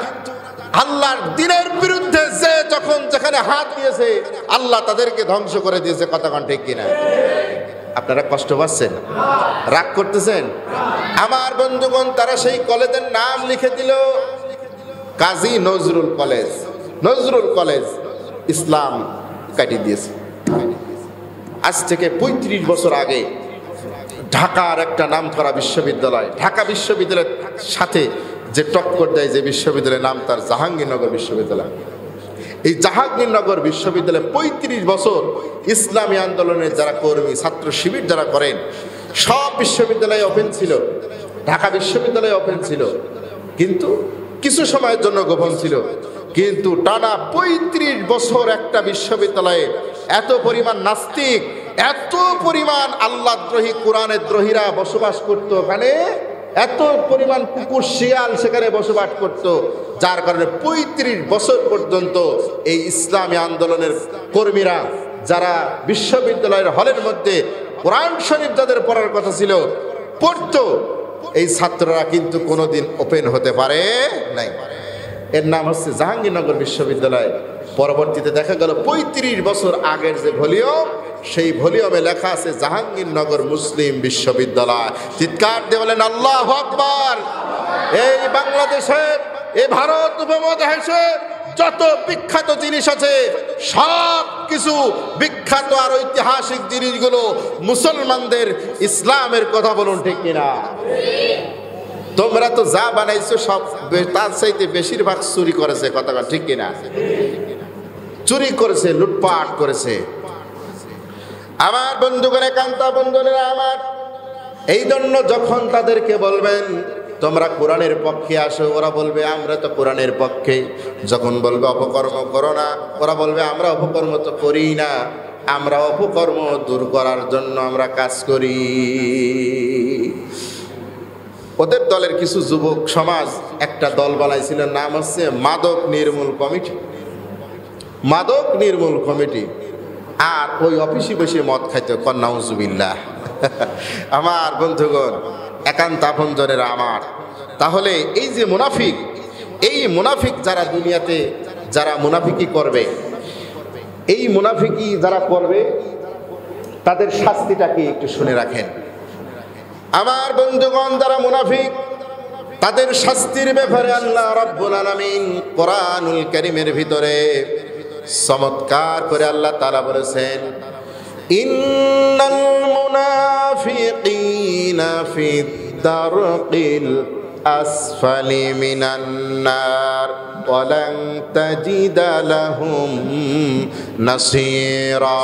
আল্লাহর দ্বীনের বিরুদ্ধে যে যখন যেখানে হাত দিয়েছে আল্লাহ তাদেরকে ধ্বংস করে দিয়েছে, কতক্ষণ ঠিক কিনা? আপনারা কষ্ট পাচ্ছেন, রাগ করতেছেন? আমার বন্ধুগণ, তারা সেই কলেজের নাম লিখে দিল কাজী নজরুল কলেজ। নজরুল কলেজ ইসলাম কাটিয়ে দিয়েছে। আজ থেকে ৩৫ বছর আগে ঢাকার একটা নামকরা বিশ্ববিদ্যালয়, ঢাকা বিশ্ববিদ্যালয়ের সাথে যে টক্কর দেয় যে বিশ্ববিদ্যালয়ের নাম তার জাহাঙ্গীরনগর বিশ্ববিদ্যালয়। এই জাহাঙ্গীরনগর বিশ্ববিদ্যালয়ে ৩৫ বছর ইসলামী আন্দোলনের যারা কর্মী, ছাত্র শিবির যারা করেন, সব বিশ্ববিদ্যালয়ে ওপেন ছিল, ঢাকা বিশ্ববিদ্যালয়ে ওপেন ছিল, কিন্তু কিছু সময়ের জন্য গোপন ছিল। কিন্তু টানা ৩৫ বছর একটা বিশ্ববিদ্যালয়ে এত পরিমাণ নাস্তিক, এত পরিমাণ আল্লাহদ্রোহী, কোরআনের দ্রোহীরা বসবাস করত ওখানে, এত পরিমাণ কুকুর শিয়াল সেখানে বসবাস করত, যার কারণে ৩৫ বছর পর্যন্ত এই ইসলামী আন্দোলনের কর্মীরা যারা বিশ্ববিদ্যালয়ের হলের মধ্যে কোরআন শরীফ যাদের পড়ার কথা ছিল পড়তো, এই ছাত্ররা কিন্তু কোনোদিন ওপেন হতে পারে নাই। এর নাম হচ্ছে জাহাঙ্গীরনগর বিশ্ববিদ্যালয়। পরবর্তীতে দেখা গেল ৩৫ বছর আগের যে ভলিউম, সেই ভলিউমে লেখা আছে জাহাঙ্গীরনগর মুসলিম বিশ্ববিদ্যালয়। চিৎকার দিয়ে বলেন আল্লাহু আকবার। এই বাংলাদেশের, এই ভারত উপমহাদেশে যত বিখ্যাত জিনিস আছে সব কিছু বিখ্যাত আর ঐতিহাসিক জিনিসগুলো মুসলমানদের, ইসলামের কথা বলুন ঠিক কিনা? তোমরা তো যা বানাইছো সব তার চাইতে বেশিরভাগ চুরি করেছে, কথা ঠিক কিনা? চুরি করেছে, লুটপাট করেছে। আমার বন্ধুগণ, একান্ত বন্ধুরা আমার, এই জন্য যখন তাদেরকে বলবেন তোমরা কোরআনের পক্ষে আসো, ওরা বলবে আমরা তো কোরআনের পক্ষে। যখন বলবে অপকর্ম করো না, ওরা বলবে আমরা অপকর্ম তো করি না, আমরা অপকর্ম দূর করার জন্য আমরা কাজ করি। ওদের দলের কিছু যুবক সমাজ একটা দল বানাইছিল, নাম হচ্ছে মাদক নির্মূল কমিটি। মাদক নির্মূল কমিটি। আর ওই অফিসে বসে মদ খাইতে, নাউজুবিল্লাহ। আমার বন্ধুগণ, একান্ত আপনজনেরা আমার, তাহলে এই যে মুনাফিক, এই মুনাফিক যারা দুনিয়াতে যারা মুনাফিকি করবে, এই মুনাফিকি যারা করবে তাদের শাস্তিটা কি একটু শুনে রাখেন। আমার বন্ধুগণ, যারা মুনাফিক তাদের শাস্তির ব্যাপারে আল্লাহ রাব্বুল আলামিন কোরআনুল কারীমের ভিতরে চমৎকার করে আল্লাহ তাআলা বলেছেন, ইন্নাল মুনাফিকিনা ফিদ দারকিল আসফালি মিনান নার ওয়া লান তাজিদা লাহুম নাসীরা।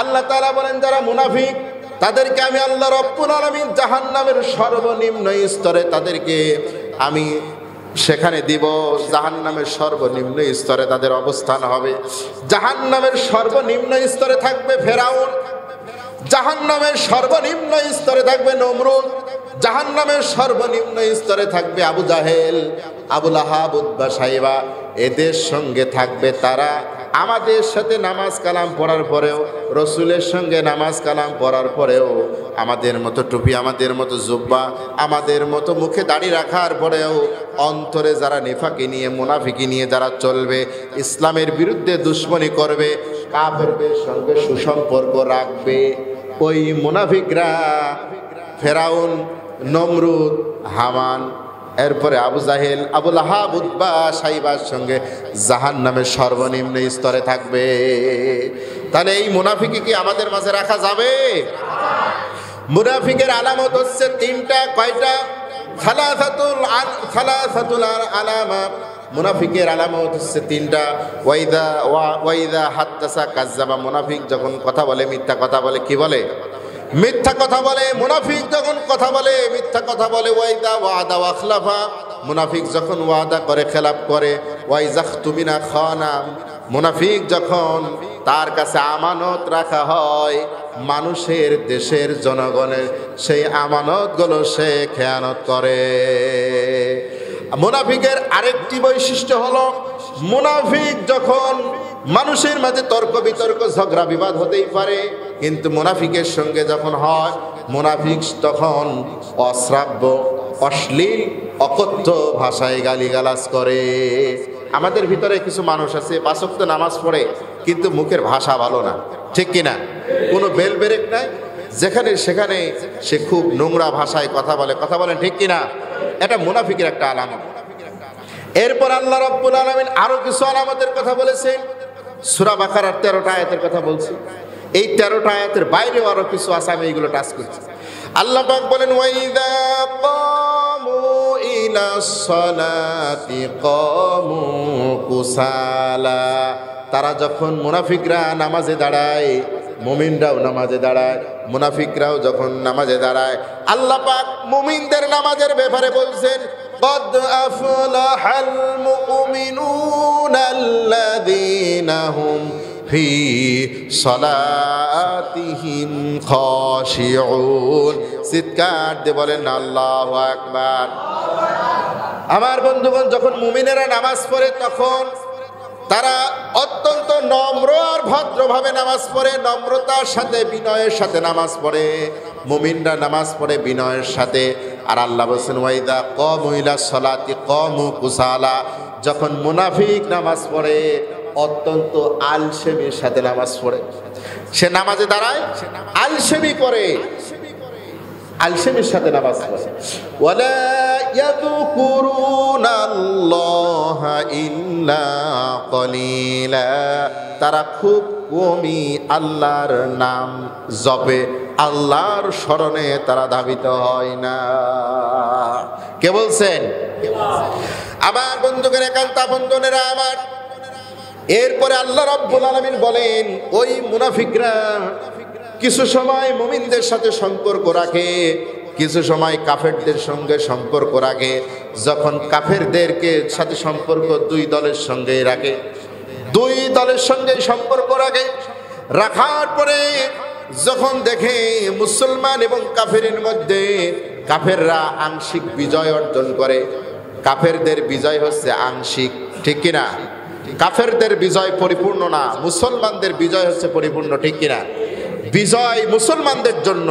আল্লাহ তাআলা বলেন, যারা মুনাফিক তাদেরকে আমি আল্লাহ রাব্বুল আলামিন জাহান্নামের সর্বনিম্ন স্তরে তাদেরকে আমি সেখানে দিব। জাহান্নামের সর্বনিম্ন স্তরে তাদের অবস্থান হবে। জাহান্নামের সর্বনিম্ন স্তরে থাকবে ফেরাউন, জাহান্নামের সর্বনিম্ন স্তরে থাকবে নমরুদ, জাহান্নামের সর্বনিম্ন স্তরে থাকবে আবু জাহেল, আবু লাহাব, উতবা, সাইবা। এদের সঙ্গে থাকবে তারা আমাদের সাথে নামাজ কালাম পড়ার পরেও, রসুলের সঙ্গে নামাজ কালাম পড়ার পরেও, আমাদের মতো টুপি, আমাদের মতো জুব্বা, আমাদের মতো মুখে দাড়ি রাখার পরেও অন্তরে যারা নেফাকি নিয়ে, মুনাফিকি নিয়ে যারা চলবে, ইসলামের বিরুদ্ধে দুশ্মনী করবে, কাফেরদের সঙ্গে সুসম্পর্ক রাখবে, ওই মুনাফিকরা ফেরাউন, নমরুদ, হামান, এরপরে আবু জাহেল, আবু লাহাব, উতবা, সাইবার সঙ্গে জাহান্নামের সর্বনিম্ন স্তরে থাকবে। তাহলে এই মুনাফিকি কি আমাদের মাঝে রাখা যাবে? মুনাফিকের আলামত হচ্ছে তিনটা। কয়টা? সালাসাতুল আলামা। মুনাফিকের আলামত হচ্ছে তিনটা। ওয়াইদা হাদ্দাসা কাযযাবা। মুনাফিক যখন কথা বলে মিথ্যা কথা বলে। কি বলে? মিথ্যা কথা বলে। মুনাফিক যখন কথা বলে মিথ্যা কথা বলে। ওয়াইদা ওয়াদা ওয়াখলাফা। মুনাফিক যখন ওয়াদা করে খেলাপ করে। ওয়াইজাখতুমিনা খানা। মুনাফিক যখন তার কাছে আমানত রাখা হয় মানুষের, দেশের, জনগণের, সেই আমানতগুলো সে খেয়ানত করে। মুনাফিকের আরেকটি বৈশিষ্ট্য হলো, মুনাফিক যখন মানুষের মাঝে তর্ক বিতর্ক, ঝগড়া বিবাদ হতেই পারে, কিন্তু মুনাফিকের সঙ্গে যখন হয়, মুনাফিক তখন অশ্রাব্য, অশ্লীল, অকথ্য ভাষায় গালিগালাজ করে। আমাদের ভিতরে কিছু মানুষ আছে 5 ওয়াক্ত নামাজ পড়ে কিন্তু মুখের ভাষা ভালো না, ঠিক কিনা? কোনো বেল বেরেক নাই, যেখানে সেখানে সে খুব নোংরা ভাষায় কথা বলে। কথা বলেন ঠিক কিনা? এটা মুনাফিকের একটা আলামত। এরপর আল্লাহ রাব্বুল আলামিন আরো কিছু আলামতের কথা বলেছেন। সূরা বাকারার 13টা আয়াতের কথা বলছি। এই 13টা আয়াতের বাইরেও আরো কিছু আছে, আমি এইগুলো টাচ করছি। আল্লাহ পাক বলেন, ওয়াইদা কামু ইলাস সালাতি কামু কুসালা। তারা যখন, মুনাফিকরা নামাজে দাঁড়ায়, মুমিনরাও নামাজে দাঁড়ায়, মুনাফিকরাও যখন নামাজে দাঁড়ায়, আল্লাহ পাক মুমিনদের নামাজের ব্যাপারে বলছেন, قد أفلح المؤمنون الذين هم في صلاتهم خاشعون। চিৎকার দিয়ে বলেন আল্লাহু আকবার। আমার বন্ধুগণ, যখন মুমিনেরা নামাজ পড়ে তখন তারা অত্যন্ত নম্র আর ভদ্রভাবে নামাজ পড়ে, নম্রতার সাথে, বিনয়ের সাথে নামাজ পড়ে। মুমিনরা নামাজ পড়ে বিনয়ের সাথে। আর আল্লাহ বলেন, ওয়াইদা কামু ইলা সালাতি কামু কুসালা। যখন মুনাফিক নামাজ পড়ে অত্যন্ত আলসেমির সাথে নামাজ পড়ে। সে নামাজে দাঁড়ায়, আলসেমি করে, আলসেমির সাথে নামাজ পড়ে। ওয়ালা ইয়াযকুরুনাল্লাহা ইল্লা কলিলা। তারা খুব কমই আল্লাহর নাম জপে, আল্লাহর স্মরণে তারা ধাবিত হয় না। কে বলছেন? আমার বন্ধুগণ, একান্ত বন্ধুরা আমার, এরপরে আল্লাহ রাব্বুল আলামিন বলেন, ওই মুনাফিকরা কিছু সময় মুমিনদের সাথে সম্পর্ক রাখে, কিছু সময় কাফেরদের সঙ্গে সম্পর্ক রাখে। যখন কাফেরদেরকে সাথে সম্পর্ক দুই দলের সঙ্গে রাখে, দুই দলের সঙ্গে সম্পর্ক রাখে, রাখার পরে যখন দেখে মুসলমান এবং কাফেরের মধ্যে কাফেররা আংশিক বিজয় অর্জন করে, কাফেরদের বিজয় হচ্ছে আংশিক, ঠিক কিনা? কাফেরদের বিজয় পরিপূর্ণ না, মুসলমানদের বিজয় হচ্ছে পরিপূর্ণ, ঠিক কিনা? বিজয় মুসলমানদের জন্য,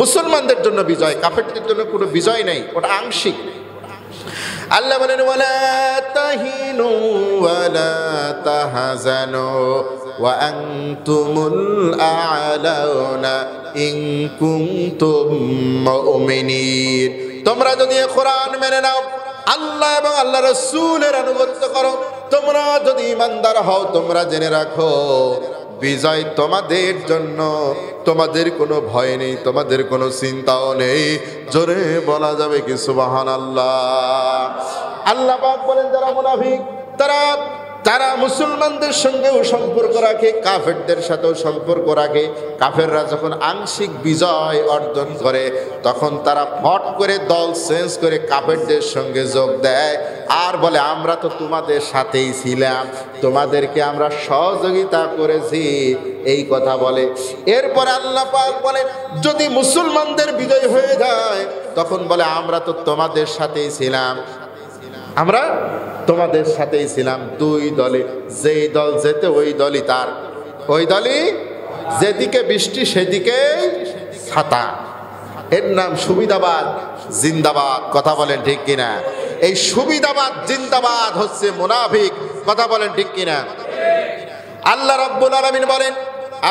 মুসলমানদের জন্য বিজয়, কাফেরদের জন্য কোনো বিজয় নেই, ওটা আংশিক। আল্লাহ বলেন, ওয়ালা তাহিনু ওয়ালা তাহজানু ওয়া আনতুমুল আ'লাউনা ইন কুনতুম মুমিনিন। তোমরা যদি কোরআন মেনে নাও, আল্লাহ এবং আল্লাহ রাসূলের আনুগত্য করো, তোমরা যদি ঈমানদার হও, তোমরা জেনে রাখো বিজয় তোমাদের জন্য, তোমাদের কোনো ভয় নেই, তোমাদের কোনো চিন্তাও নেই। জোরে বলা যাবে কি সুবহানাল্লাহ। আল্লাহ পাক বলেন, যারা মুনাফিক তারা তারা মুসলমানদের সঙ্গেও সম্পর্ক রাখে, কাফেরদের সাথেও সম্পর্ক রাখে। কাফেররা যখন আংশিক বিজয় অর্জন করে তখন তারা ফট করে দল চেঞ্জ করে কাফেরদের সঙ্গে যোগ দেয় আর বলে আমরা তো তোমাদের সাথেই ছিলাম, তোমাদেরকে আমরা সহযোগিতা করেছি, এই কথা বলে। এরপর আল্লাহ পাক বলেন যদি মুসলমানদের বিজয় হয়ে যায় তখন বলে আমরা তো তোমাদের সাথেই ছিলাম, আমরা তোমাদের সাথেই ছিলাম। দুই দলে যেই দল যেতে ওই দলই তার, ওই দলই যেদিকে বৃষ্টি সেদিকে ছাতা। এর নাম সুবিধাবাদ জিন্দাবাদ, কথা বলেন ঠিক কিনা? এই সুবিধাবাদ জিন্দাবাদ হচ্ছে মুনাফিক, কথা বলেন ঠিক কিনা? আল্লাহ রাব্বুল আলামিন বলেন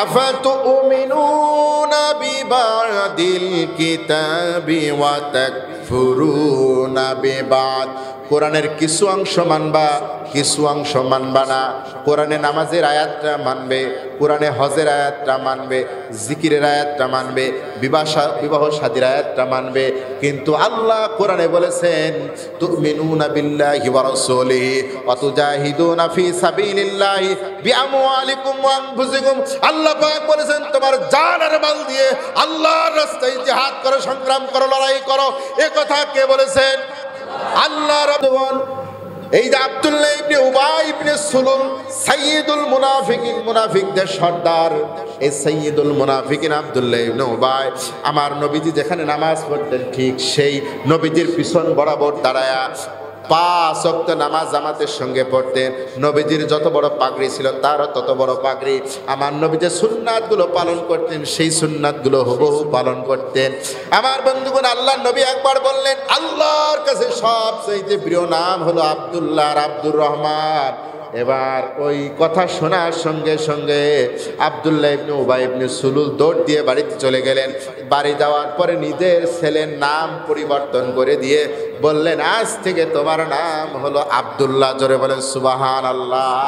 আফাতুমিনুনা বিবাদিল কিতাবি ওয়া তাকফুরুনা বিবাদ। কোরআনের কিছু অংশ মানবা, কিছু অংশ মানবা না। কোরআনে নামাজের আয়াতটা মানবে, কোরআনে হজের আয়াতটা মানবে, জিকিরের আয়াতটা মানবে, বিবাহ শাদীর আয়াতটা মানবে। কিন্তু আল্লাহ কোরআনে বলেছেন তুমিনুনা বিল্লাহি ওয়া রাসূলিহি ওয়া তুজাহিদুনা ফি সাবিলিল্লাহি বিআমওয়ালিকুম ওয়া আনফুসিকুম। আল্লাহ পাক বলেছেন তোমার জান আর মাল দিয়ে আল্লাহর রাস্তায় জিহাদ করো, সংগ্রাম করো, লড়াই করো। এ কথা কে বলেছেন? আল্লাহ রাব্বুল। এই যে আব্দুল্লাহ ইবনে উবাই ইবনে সুলুল সাইয়্যিদুল মুনাফিকিন, মুনাফিকদের সর্দার, এই সাইয়্যিদুল মুনাফিকিন আব্দুল্লাহ ইবনে উবাই আমার নবীজি যেখানে নামাজ পড়তেন ঠিক সেই নবীজির পিছন বরাবর দাঁড়ায়া 5 ওয়াক্ত নামাজ জামাতের সঙ্গে পড়তেন। নবীজির যত বড় পাগড়ি ছিল তারও তত বড় পাগড়ি। আমার নবী যে সুন্নাতগুলো পালন করতেন সেই সুন্নাতগুলো হুবহু পালন করতেন। আমার বন্ধুগণ, আল্লাহর নবী একবার বললেন আল্লাহর কাছে সবচেয়ে প্রিয় নাম হলো আব্দুল্লাহ আর আব্দুর রহমান। এবার ওই কথা শোনার সঙ্গে সঙ্গে আব্দুল্লাহ ইবনে উবাই ইবনে সুলুল দৌড় দিয়ে বাড়িতে চলে গেলেন। বাড়ি যাওয়ার পরে নিজের ছেলের নাম পরিবর্তন করে দিয়ে বললেন আজ থেকে তোমার নাম হলো আব্দুল্লাহ। জোরে বলেন সুবহানাল্লাহ।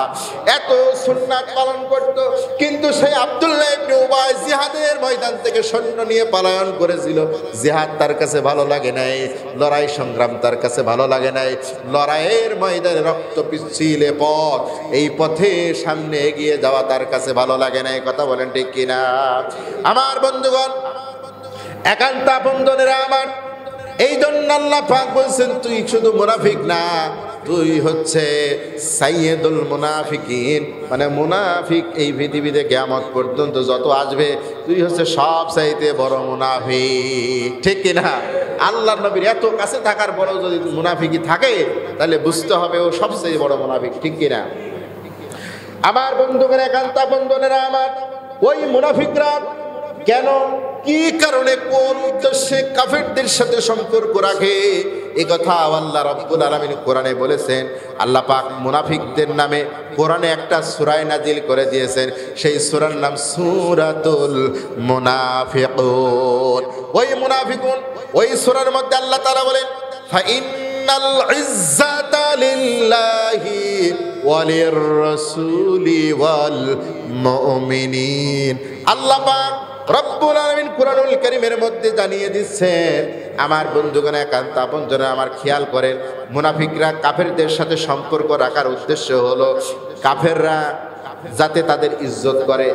এত সুন্নাত পালন করত, কিন্তু সেই আব্দুল্লাহ ইবনে উবাই জিহাদের ময়দান থেকে সৈন্য নিয়ে পলায়ন করেছিল। জিহাদ তার কাছে ভালো লাগে নাই, লড়াই সংগ্রাম তার কাছে ভালো লাগে নাই। লড়াইয়ের ময়দানে রক্ত পিচ্ছিলে পথ, এই পথে সামনে এগিয়ে যাওয়া তার কাছে ভালো লাগে নাই, কথা বলেন ঠিক কিনা? আমার বন্ধুগণ, একান্ত আপনজনেরা আমার, এই জন্য আল্লাহ পাক বলছেন তুই শুধু মুনাফিক না, তুই হচ্ছে সাইয়্যিদুল মুনাফিকিন। মানে মুনাফিক এই পৃথিবীতে কিয়ামত পর্যন্ত যত আসবে তুই হচ্ছে সবচাইতে বড় মুনাফিক, ঠিক কিনা? আল্লাহর নবীর এত কাছে থাকার পরেও যদি মুনাফিকি থাকে তাহলে বুঝতে হবে ও সবচেয়ে বড় মুনাফিক, ঠিক কিনা? আমার বন্ধুগণ, একান্ত বন্ধনেরা আমার, ওই মুনাফিকরা কেন, কি কারণে, কোন উদ্দেশ্যে কাফেরদের সাথে সম্পর্ক রাখে এ কথা আল্লাহ রাব্বুল আলামিন কোরআনে বলেছেন। আল্লাহ পাক মুনাফিকদের নামে কোরআনে একটা সূরা নাজিল করে দিয়েছেন, সেই সূরার নাম সূরাতুল মুনাফিকুন। ওই মুনাফিকুন, ওই সূরার মধ্যে আল্লাহ তাআলা বলেন ফাইন্নাল ইজ্জাতা লিল্লাহি ওয়ালির রাসূলি ওয়াল মুমিনিন। আল্লাহ পাক রব্বুল আলামিন কুরআনুল কারীমের মধ্যে জানিয়ে দিচ্ছেন। আমার বন্ধুগণ, একান্ত আপনজনেরা আমার খেয়াল করেন, মুনাফিকরা কাফেরদের সাথে সম্পর্ক রাখার উদ্দেশ্য হলো কাফেররা যাতে তাদের ইজ্জত করে,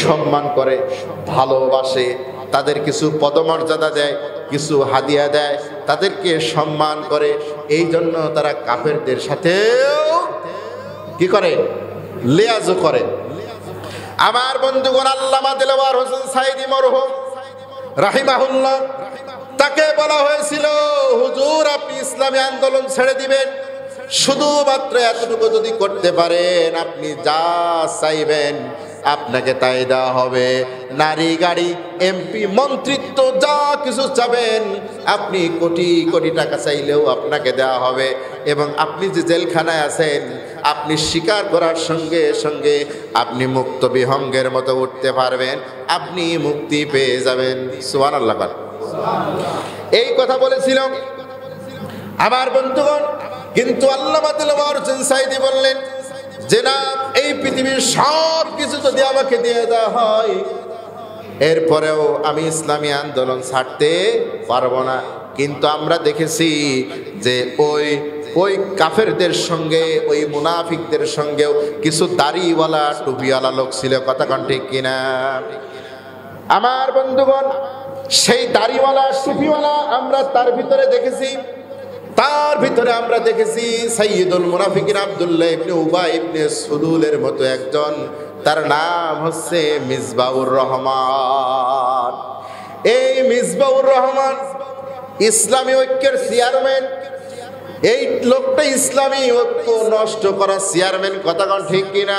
সম্মান করে, ভালোবাসে, তাদের কিছু পদমর্যাদা দেয়, কিছু হাদিয়া দেয়, তাদেরকে সম্মান করে। এই জন্য তারা কাফেরদের সাথেও কি করে, লিয়াজও করে। আমার বন্ধুগণ, আল্লামা দিলওয়ার হোসেন সাইদি মরহুম রাহিমাহুল্লাহ, তাকে বলা হয়েছিল হুজুর আপনি ইসলামী আন্দোলন ছেড়ে দিবেন, শুধুমাত্র এতটুকু যদি করতে পারেন আপনি যা চাইবেন আপনাকে তাই দেওয়া হবে। নারী, গাড়ি, এমপি, মন্ত্রিত্ব যা কিছু চাবেন আপনি কোটি কোটি টাকা চাইলেও আপনাকে দেওয়া হবে। এবং আপনি যে জেলখানায় আছেন আপনি স্বীকার করার সঙ্গে সঙ্গে আপনি মুক্ত বিহঙ্গের মতো উঠতে পারবেন, আপনি মুক্তি পেয়ে যাবেন। সুবহানাল্লাহ। এই কথা বলেছিল আমার বন্ধুগণ। কিন্তু আল্লামা দিলওয়ার হোসেন সাইদি বললেন যে না, এই পৃথিবীর সব কিছু যদি আমাকে দিয়ে দেওয়া হয় এরপরেও আমি ইসলামী আন্দোলন ছাড়তে পারবো না। কিন্তু আমরা দেখেছি যে ওই ওই কাফেরদের সঙ্গে ওই মুনাফিকদের সঙ্গেও কিছু দাড়িওয়ালা টুপিওয়ালা লোক ছিল, কথা কোন ঠিক কিনা? আমার বন্ধুগণ, সেই দাড়িওয়ালা টুপিওয়ালা আমরা তার ভিতরে দেখেছি, সাইয়্যিদুল মুনাফিকিন আব্দুল্লাহ ইবনে উবাই ইবনে সুলুলের মতো একজন, তার নাম হচ্ছে মিসবাহুর রহমান। এই মিসবাহুর রহমান ইসলামী ঐক্যের চেয়ারম্যান। এই লোকটা ইসলামী ঐক্য নষ্ট করা চেয়ারম্যান, কথা কোন ঠিক কিনা?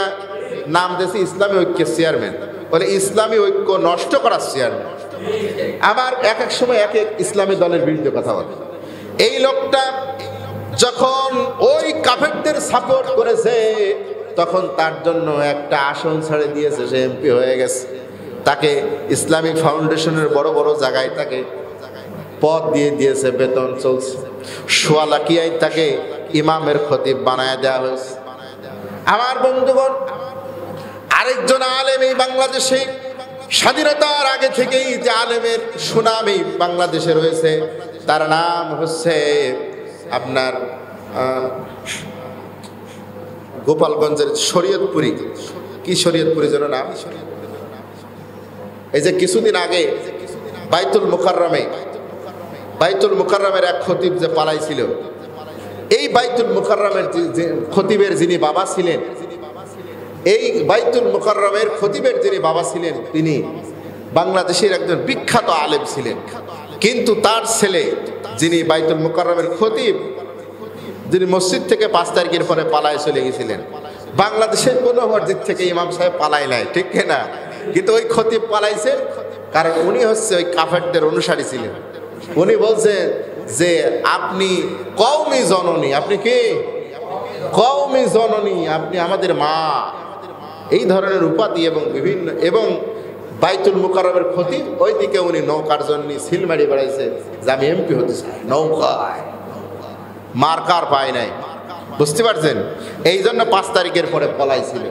নাম দিয়েছে ইসলামী ঐক্যের চেয়ারম্যান, বলে ইসলামী ঐক্য নষ্ট করা চেয়ারম্যান। আমার এক এক সময় এক এক ইসলামী দলের বিরুদ্ধে কথা বলে। এই লোকটা যখন ওই কাফেরদের সাপোর্ট করেছে, তখন তার জন্য একটা আসন ছেড়ে দিয়েছে, সে এমপি হয়ে গেছে। তাকে ইসলামিক ফাউন্ডেশনের বড় বড় জায়গায় তাকে পদ দিয়ে দিয়েছে, বেতন চলছে। সোয়ালাকিয়ায় তাকে ইমামের খতিব বানায় দেওয়া হয়েছে। আমার বন্ধুগণ, আরেকজন আলেম এই বাংলাদেশে স্বাধীনতার আগে থেকেই যে আলেমের সুনাম এই বাংলাদেশে রয়েছে, তার নাম হচ্ছে আপনার গোপালগঞ্জের শরীয়তপুরি, কি শরীয়তপুরি যেন নাম। এই যে কিছুদিন আগে বাইতুল মুকাররমের এক খতিব যে পালাইছিল, এই বাইতুল মুকাররমের খতিবের যিনি বাবা ছিলেন, এই বাইতুল মুকাররমের খতিবের যিনি বাবা ছিলেন, তিনি বাংলাদেশের একজন বিখ্যাত আলেম ছিলেন। কিন্তু তার ছেলে যিনি বাইতুল মুকাররমের খতিব, যিনি মসজিদ থেকে 5 তারিখের পরে পালায় চলে গেছিলেন। বাংলাদেশের কোনো মসজিদ থেকে ইমাম সাহেব পালাই নাই, ঠিক না? কিন্তু ওই খতিব পালাইছে, কারণ উনি হচ্ছে ওই কাফেরদের অনুসারী ছিলেন। উনি বলছেন যে আপনি কওমি জননী, আপনি কি কওমি জননী, আপনি আমাদের মা, এই ধরনের উপাধি এবং বিভিন্ন, এবং বাইতুল মুকাররমের খতিব ওইদিকে উনি নৌকার জন্য সিলমারি বেড়াইছে যে আমি এমপি হতে চাই, নৌকায় মার্কার পায় নাই, বুঝতে পারছেন? এই জন্য 5 তারিখের পরে পলাইছিল।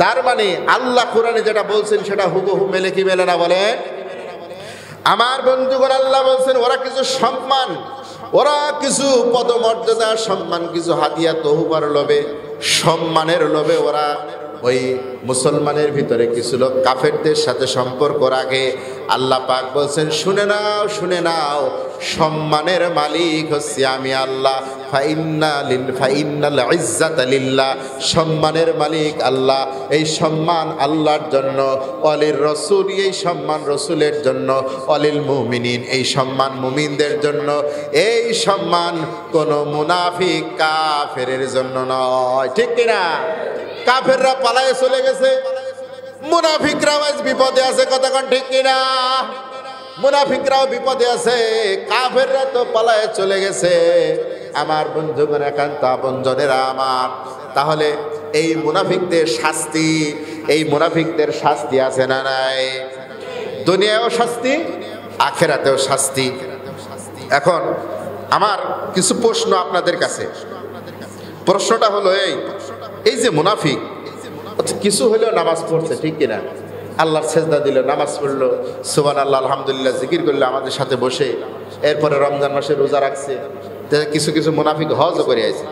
তার মানে আল্লাহ কোরআনে যেটা বলছেন সেটা হুবহু মেলে কি মেলে না বলেন? আমার বন্ধুগণ, আল্লাহ বলছেন ওরা কিছু সম্মান, ওরা কিছু পদমর্যাদা, সম্মান, কিছু হাদিয়া তহবিলের লোভে, সম্মানের লোভে ওরা ওই মুসলমানের ভিতরে কিছু লোক কাফেরদের সাথে সম্পর্ক রাখে। আল্লাহ পাক বলছেন শুনে নাও, সম্মানের মালিক হচ্ছে আমি আল্লাহ। ফাইন্নাল ইজ্জাতা লিল্লাহ, সম্মানের মালিক আল্লাহ। এই সম্মান আল্লাহর জন্য, অলির রসুল, এই সম্মান রসুলের জন্য, অলিল মুমিনিন, এই সম্মান মুমিনদের জন্য। এই সম্মান কোন মুনাফিক কাফেরের জন্য নয়, ঠিক কিনা? কাফেররা পালায়ে চলে গেছে, মুনাফিকরাও আজ বিপদে আছে, কথা কোন ঠিক কিনা? মুনাফিকরাও বিপদে আছে, কাফেররা তো পালায়ে চলে গেছে। আমার বন্ধুগণ, একান্ত আপনজনেরা আমার, তাহলে এই মুনাফিকদের শাস্তি আছে না নাই? দুনিয়ায়ও শাস্তি, আখিরাতেও শাস্তি। এখন আমার কিছু প্রশ্ন আপনাদের কাছে। প্রশ্নটা হলো এই যে মুনাফিক কিছু হলেও নামাজ পড়ছে, ঠিক কিনা? আল্লাহর সেজদা দিল, নামাজ পড়লো, সুবহানাল্লাহ, আলহামদুলিল্লাহ জিকির করলো আমাদের সাথে বসে, এরপরে রমজান মাসে রোজা রাখছে। কিছু মুনাফিক হজও করে আছে,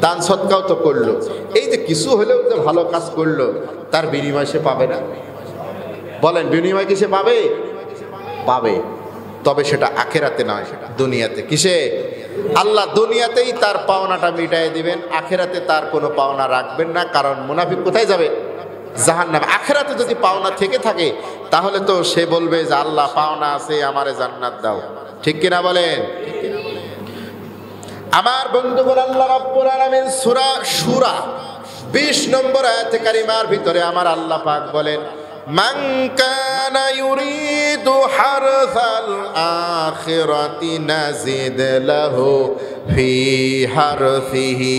দান সৎকাও তো করলো। এই যে কিছু হলেও যে ভালো কাজ করলো, তার বিনিময় সে পাবে না? বলেন, বিনিময় কি সে পাবে? তবে সেটা আখিরাতে নয়, সেটা দুনিয়াতে। কিসে? আল্লাহ দুনিয়াতেই তার পাওনাটা মিটাই দিবেন, আখিরাতে তার কোনো পাওনা রাখবেন না। কারণ মুনাফিক কোথায় যাবে? জাহান্নামে। আখিরাতে যদি পাওনা থেকে থাকে, তাহলে তো সে বলবে যে আল্লাহ পাওনা আছে, আমারে জান্নাত দাও, ঠিক কিনা বলেন? আমার বন্ধুগণ, আল্লাহ রাব্বুল আলামিন সূরা শুরা 20 নম্বর আয়াতে কারিমার ভিতরে আমার আল্লাহ পাক বলেন, মান কানা ইউরিদু হারসাল আখিরাতি নাজিদ লাহু ফি হারসিহি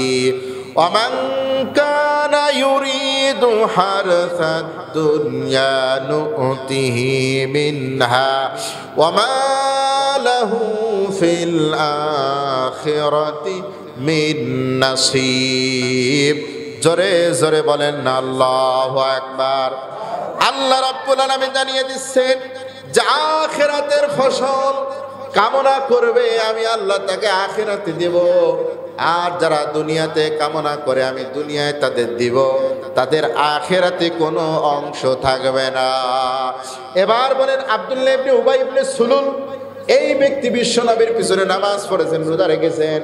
ওয়া মান কানা ইউরিদু হারসাদ দুনিয়া নুতিহি মিনহা ওয়া মা লাহু ফিল আখিরাতি মিন নাসিব। জোরে জোরে বলেন না আল্লাহু আকবার। আল্লাহ রাব্বুল আলামিন জানিয়ে দিচ্ছেন যে আখিরাতের ফসল কামনা করবে, আমি আল্লাহ তাকে আখিরাতে দেব। আর যারা দুনিয়াতে কামনা করে আমি দুনিয়ায় তাদের দিব, তাদের আখিরাতে কোনো অংশ থাকবে না। এবার বলেন আব্দুল্লাহ ইবনে উবাই ইবনে সুলুল, এই ব্যক্তি বিশ্ব নবীর পিছনে নামাজ পড়েছেন, রোজা রেখেছেন,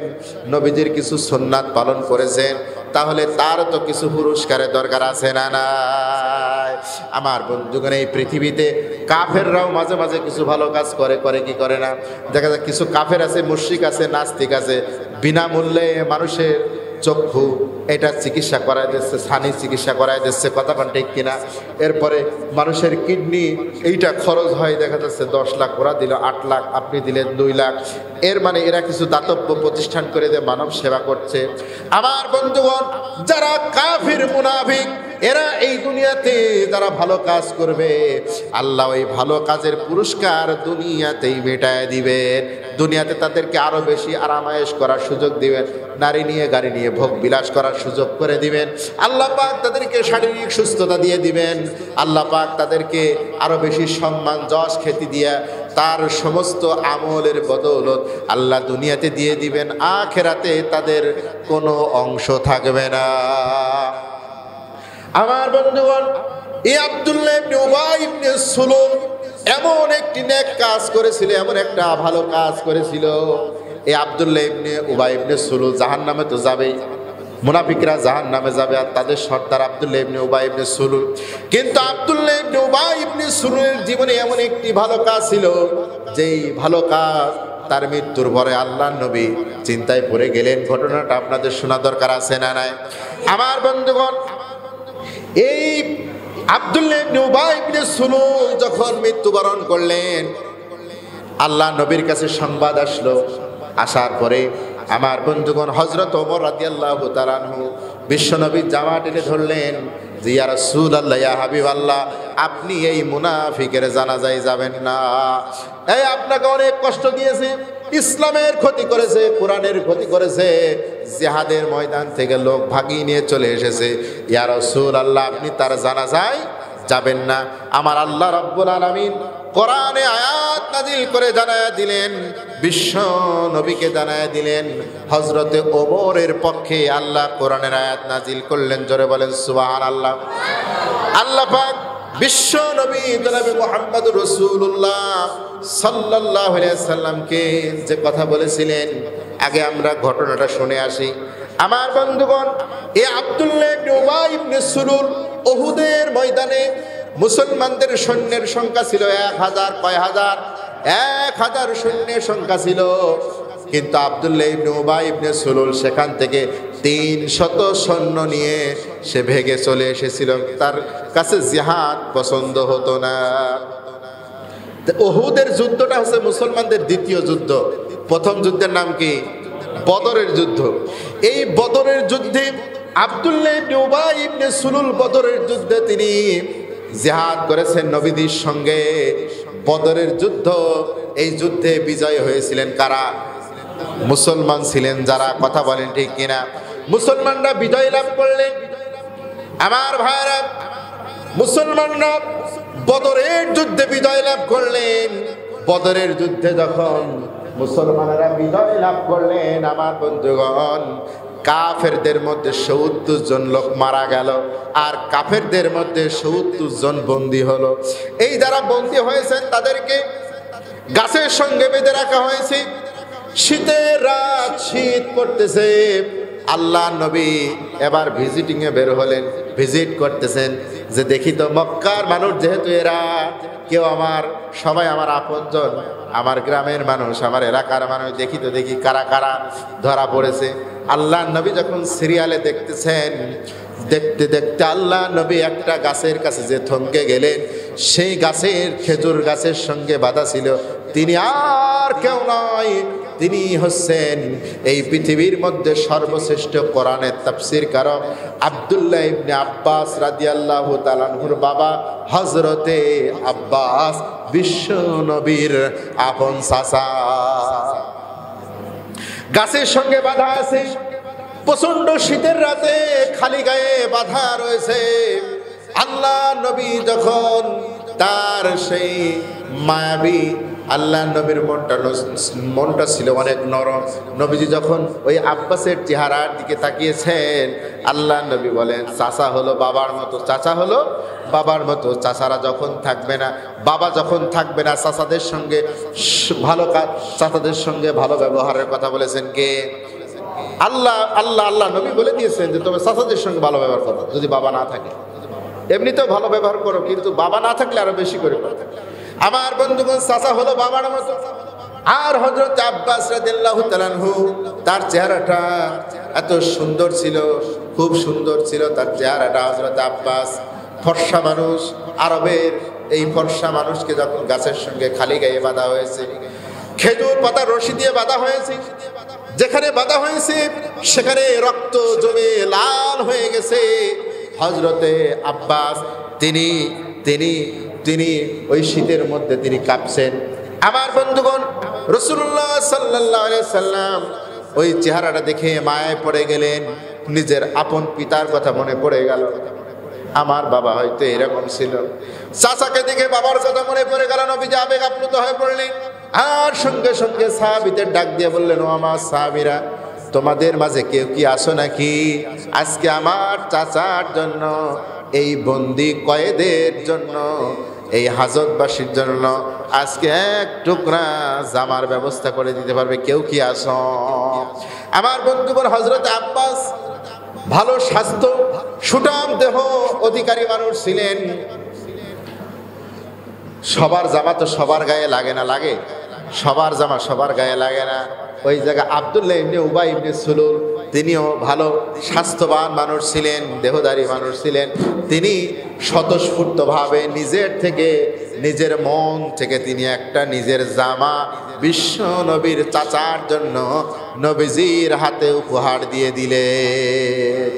নবীজির কিছু সুন্নাত পালন করেছেন, তাহলে তার তো কিছু পুরস্কারের দরকার আছে না নাই? আমার বন্ধুগণ, এই পৃথিবীতে কাফেররাও মাঝে মাঝে কিছু ভালো কাজ করে কি করে না? দেখা যায় কিছু কাফের আছে, মুশরিক আছে, নাস্তিক আছে, বিনামূল্যে মানুষের চক্ষু এটা চিকিৎসা করায় দিচ্ছে, ছানি চিকিৎসা করায় দিচ্ছে, কথা কোন ঠিক কিনা? এরপরে মানুষের কিডনি এইটা খরচ হয়, দেখা যাচ্ছে 10 লাখ, ওরা দিল 8 লাখ, আপনি দিলেন 2 লাখ। এর মানে এরা কিছু দাতব্য প্রতিষ্ঠান করে দিয়ে মানব সেবা করছে। আমার বন্ধুগণ, যারা কাফির মুনাফিক, এরা এই দুনিয়াতে যারা ভালো কাজ করবে, আল্লাহ ওই ভালো কাজের পুরস্কার দুনিয়াতেই মেটায় দিবেন। দুনিয়াতে তাদেরকে আরো বেশি আরামায়েশ করার সুযোগ দিবেন, নারী নিয়ে গাড়ি নিয়ে ভোগ বিলাস করার সুযোগ করে দিবেন। আল্লাহ পাক তাদেরকে শারীরিক সুস্থতা দিয়ে দিবেন। আল্লাহ পাক তাদেরকে আরো বেশি সম্মান যশ খ্যাতি দিয়ে তার সমস্ত আমলের বদৌলত আল্লাহ দুনিয়াতে দিয়ে দিবেন, আখিরাতে তাদের কোনো অংশ থাকবে না। আমার বন্ধুগণ, এই আব্দুল্লাহ ইবনে উবাই ইবনে সুলুল এমন একটি নেক কাজ করেছিল, এমন একটা ভালো কাজ করেছিল। এই আব্দুল্লাহ ইবনে উবাই ইবনে সুলুল জাহান্নামে তো যাবেই, মুনাফিকরা জাহান্নামে যাবে, আর তাদের সর্দার আব্দুল্লাহ ইবনে উবাই ইবনে সুলুল। কিন্তু আব্দুল্লাহ ইবনে উবাই ইবনে সুলুলের জীবনে এমন একটি ভালো কাজ ছিল, যেই ভালো কাজ তার মৃত্যুর পরে আল্লাহর নবী চিন্তায় পড়ে গেলেন। ঘটনাটা আপনাদের শোনা দরকার আছে না নাই? আমার বন্ধুগণ, এই আব্দুল্লাহ ইবনে উবাই ইবনে সুলুল যখন মৃত্যুবরণ করলেন, আল্লাহ নবীর কাছে সংবাদ আসলো। আসার পরে আমার বন্ধুগণ, হযরত ওমর রাদিয়াল্লাহু তাআলা আনহু বিশ্বনবীর জামা টেনে ধরলেন যে, ইয়া রাসূলুল্লাহ, ইয়া হাবিবাল্লাহ, আপনি এই মুনাফিকের জানাজায় যাবেন না। এই আপনাকে অনেক কষ্ট দিয়েছে, ইসলামের ক্ষতি করেছে, কোরআনের ক্ষতি করেছে, জিহাদের ময়দান থেকে লোক ভাগিয়ে নিয়ে চলে এসেছে। ইয়া রাসূলুল্লাহ, আপনি তার জানাজায় যাবেন না। আমার আল্লাহ রাব্বুল আলামিন কোরআনে আয়াত নাজিল করে জানায়া দিলেন, বিশ্ব নবীকে জানায়া দিলেন, হযরতে ওমরের পক্ষে আল্লাহ কোরআনের আয়াত নাজিল করলেন। জোরে বলেন সুবহানাল্লাহ। আল্লাহ পাক বিশ্ব নবী জনাবে মুহাম্মদুর রাসূলুল্লাহ সাল্লাল্লাহু আলাইহি সাল্লামকে যে কথা বলেছিলেন, আগে আমরা ঘটনাটা শুনে আসি। আমার বন্ধুগণ, এই আব্দুল্লাহ ইবনে উবাই ইবনে সুলুল উহুদের ময়দানে মুসলমানদের সৈন্যের সংখ্যা ছিল 1000, কয় হাজার? 1000 সৈন্যের সংখ্যা ছিল। কিন্তু আব্দুল্লাহ ইবনে উবাই ইবনে সুলুল সেখান থেকে 300 সৈন্য নিয়ে সে ভেগে চলে এসেছিল। তার কাছে জিহাদ পছন্দ হতো না। উহুদের যুদ্ধটা হচ্ছে মুসলমানদের দ্বিতীয় যুদ্ধ। প্রথম যুদ্ধের নাম কি? বদরের যুদ্ধ। এই বদরের যুদ্ধে আব্দুল্লাহ ইবনে উবাই ইবনে সুলুল বদরের যুদ্ধে তিনি জিহাদ করেছেন নবীদের সঙ্গে। বদরের যুদ্ধ, এই যুদ্ধে বিজয় হয়েছিলেন কারা? মুসলমান ছিলেন যারা। কথা বলেন ঠিক কিনা? মুসলমানরা বিজয় লাভ করলেন। আমার ভাইরা, মুসলমানরা বদরের যুদ্ধে বিজয় লাভ করলেন। বদরের যুদ্ধে যখন মুসলমানেরা বিজয় লাভ করলেন, আমার বন্ধুগণ, কাফেরদের মধ্যে 70 জন লোক মারা গেল, আর কাফেরদের মধ্যে 70 জন বন্দী হলো। এই যারা বন্দী হয়েছেন তাদেরকে গাছের সঙ্গে বেঁধে রাখা হয়েছে। শীতের রাত, শীত পড়তেছে। আল্লাহ নবী এবার ভিজিটিং এ বের হলেন, ভিজিট করতেছেন যে দেখি তো মক্কার মানুষ যেহেতু এরা কেউ আমার, সবাই আমার আপনজন, আমার গ্রামের মানুষ, আমার এলাকার মানুষ, দেখি তো দেখি কারা কারা ধরা পড়েছে। আল্লাহ নবী যখন সিরিয়ালে দেখতেছেন, দেখতে দেখতে আল্লাহ নবী একটা গাছের কাছে যে থমকে গেলেন, সেই গাছের খেজুর গাছের সঙ্গে বাঁধা ছিল তিনি আর কেউ নয়, তিনি হচ্ছেন এই পৃথিবীর মধ্যে সর্বশ্রেষ্ঠ কোরআনের তাফসীর কারক আব্দুল্লাহ ইবনে আব্বাস রাদিয়াল্লাহু তাআলা আনহুর বাবা হযরতে আব্বাস, বিশ্ব নবীর আপন চাচা। গাছের সঙ্গে বাঁধা আছে, প্রচন্ড শীতের রাতে খালি গায়ে বাঁধা রয়েছে। আল্লাহ নবী যখন তার সেই মায়াবী আল্লাহ নবীর মনটা ছিল অনেক নরম। নবীজি যখন ওই আব্বাসের চেহারার দিকে তাকিয়েছেন, আল্লাহ নবী বলেন, চাচা হলো বাবার মতো, চাচা হলো বাবার মতো। চাচারা যখন থাকবে না, বাবা যখন থাকবে না, চাচাদের সঙ্গে ভালো কাজ, চাচাদের সঙ্গে ভালো ব্যবহারের কথা বলেছেন কে? আল্লাহ। আল্লাহ আল্লাহ নবী বলে দিয়েছেন যে তোমার চাচাদের সঙ্গে ভালো ব্যবহার করো, যদি বাবা না থাকে। এমনিতেও ভালো ব্যবহার করো, কিন্তু বাবা না থাকলে আরো বেশি করে করো। আমার বন্ধুগণ, চাচা হলো বাবার মতো। আর হযরত আব্বাস রাদিয়াল্লাহু তাআলা আনহু, তার চেহারাটা এত সুন্দর ছিল, খুব সুন্দর ছিল তার চেহারাটা। হযরত আব্বাস ফর্সা মানুষ, আরবের এই ফর্সা মানুষকে যখন গাছের সঙ্গে খালি গায়ে বাঁধা হয়েছে, খেজুর পাতা রশি দিয়ে বাঁধা হয়েছে, যেখানে বাঁধা হয়েছে সেখানে রক্ত জমে লাল হয়ে গেছে। হযরতে আব্বাস তিনি তিনি তিনি ওই শীতের মধ্যে তিনি কাঁপছেন। আমার বন্ধুগণ, রাসূলুল্লাহ সাল্লাল্লাহু আলাইহি সাল্লাম ওই চেহারাটা দেখে মায়ায় পড়ে গেলেন। নিজের আপন পিতার কথা মনে পড়ে গেল। আমার বাবা হয়তো এরকম ছিল। চাচাকে দেখে বাবার কথা মনে পড়ে গেল। নবীজি আবেগ আপ্লুত হয়ে পড়লেন। আর সঙ্গে সঙ্গে সাহাবীদের ডাক দিয়ে বললেন, ও আমার সাহাবীরা, তোমাদের মাঝে কেউ কি আসো নাকি? আজকে আমার চাচার জন্য, এই বন্দি কয়েদের জন্য, এই হাজতবাসীর জন্য আজকে এক টুকরা জামার ব্যবস্থা করে দিতে পারবে? কেউ কি আসো? আমার বন্ধুগণ, হযরত আব্বাস ভালো স্বাস্থ্য, সুঠাম দেহ অধিকারী মানুষ ছিলেন। সবার জামা তো সবার গায়ে লাগে না, লাগে? সবার জামা সবার গায়ে লাগে না। ওই জায়গায় আব্দুল্লাহ ইবনে উবাই ইবনে সুলুল, তিনিও ভালো স্বাস্থ্যবান মানুষ ছিলেন, দেহধারী মানুষ ছিলেন। তিনি স্বতঃস্ফূর্তভাবে নিজের থেকে, নিজের মন থেকে তিনি একটা নিজের জামা বিশ্ব নবীর চাচার জন্য নবীজির হাতে উপহার দিয়ে দিলেন।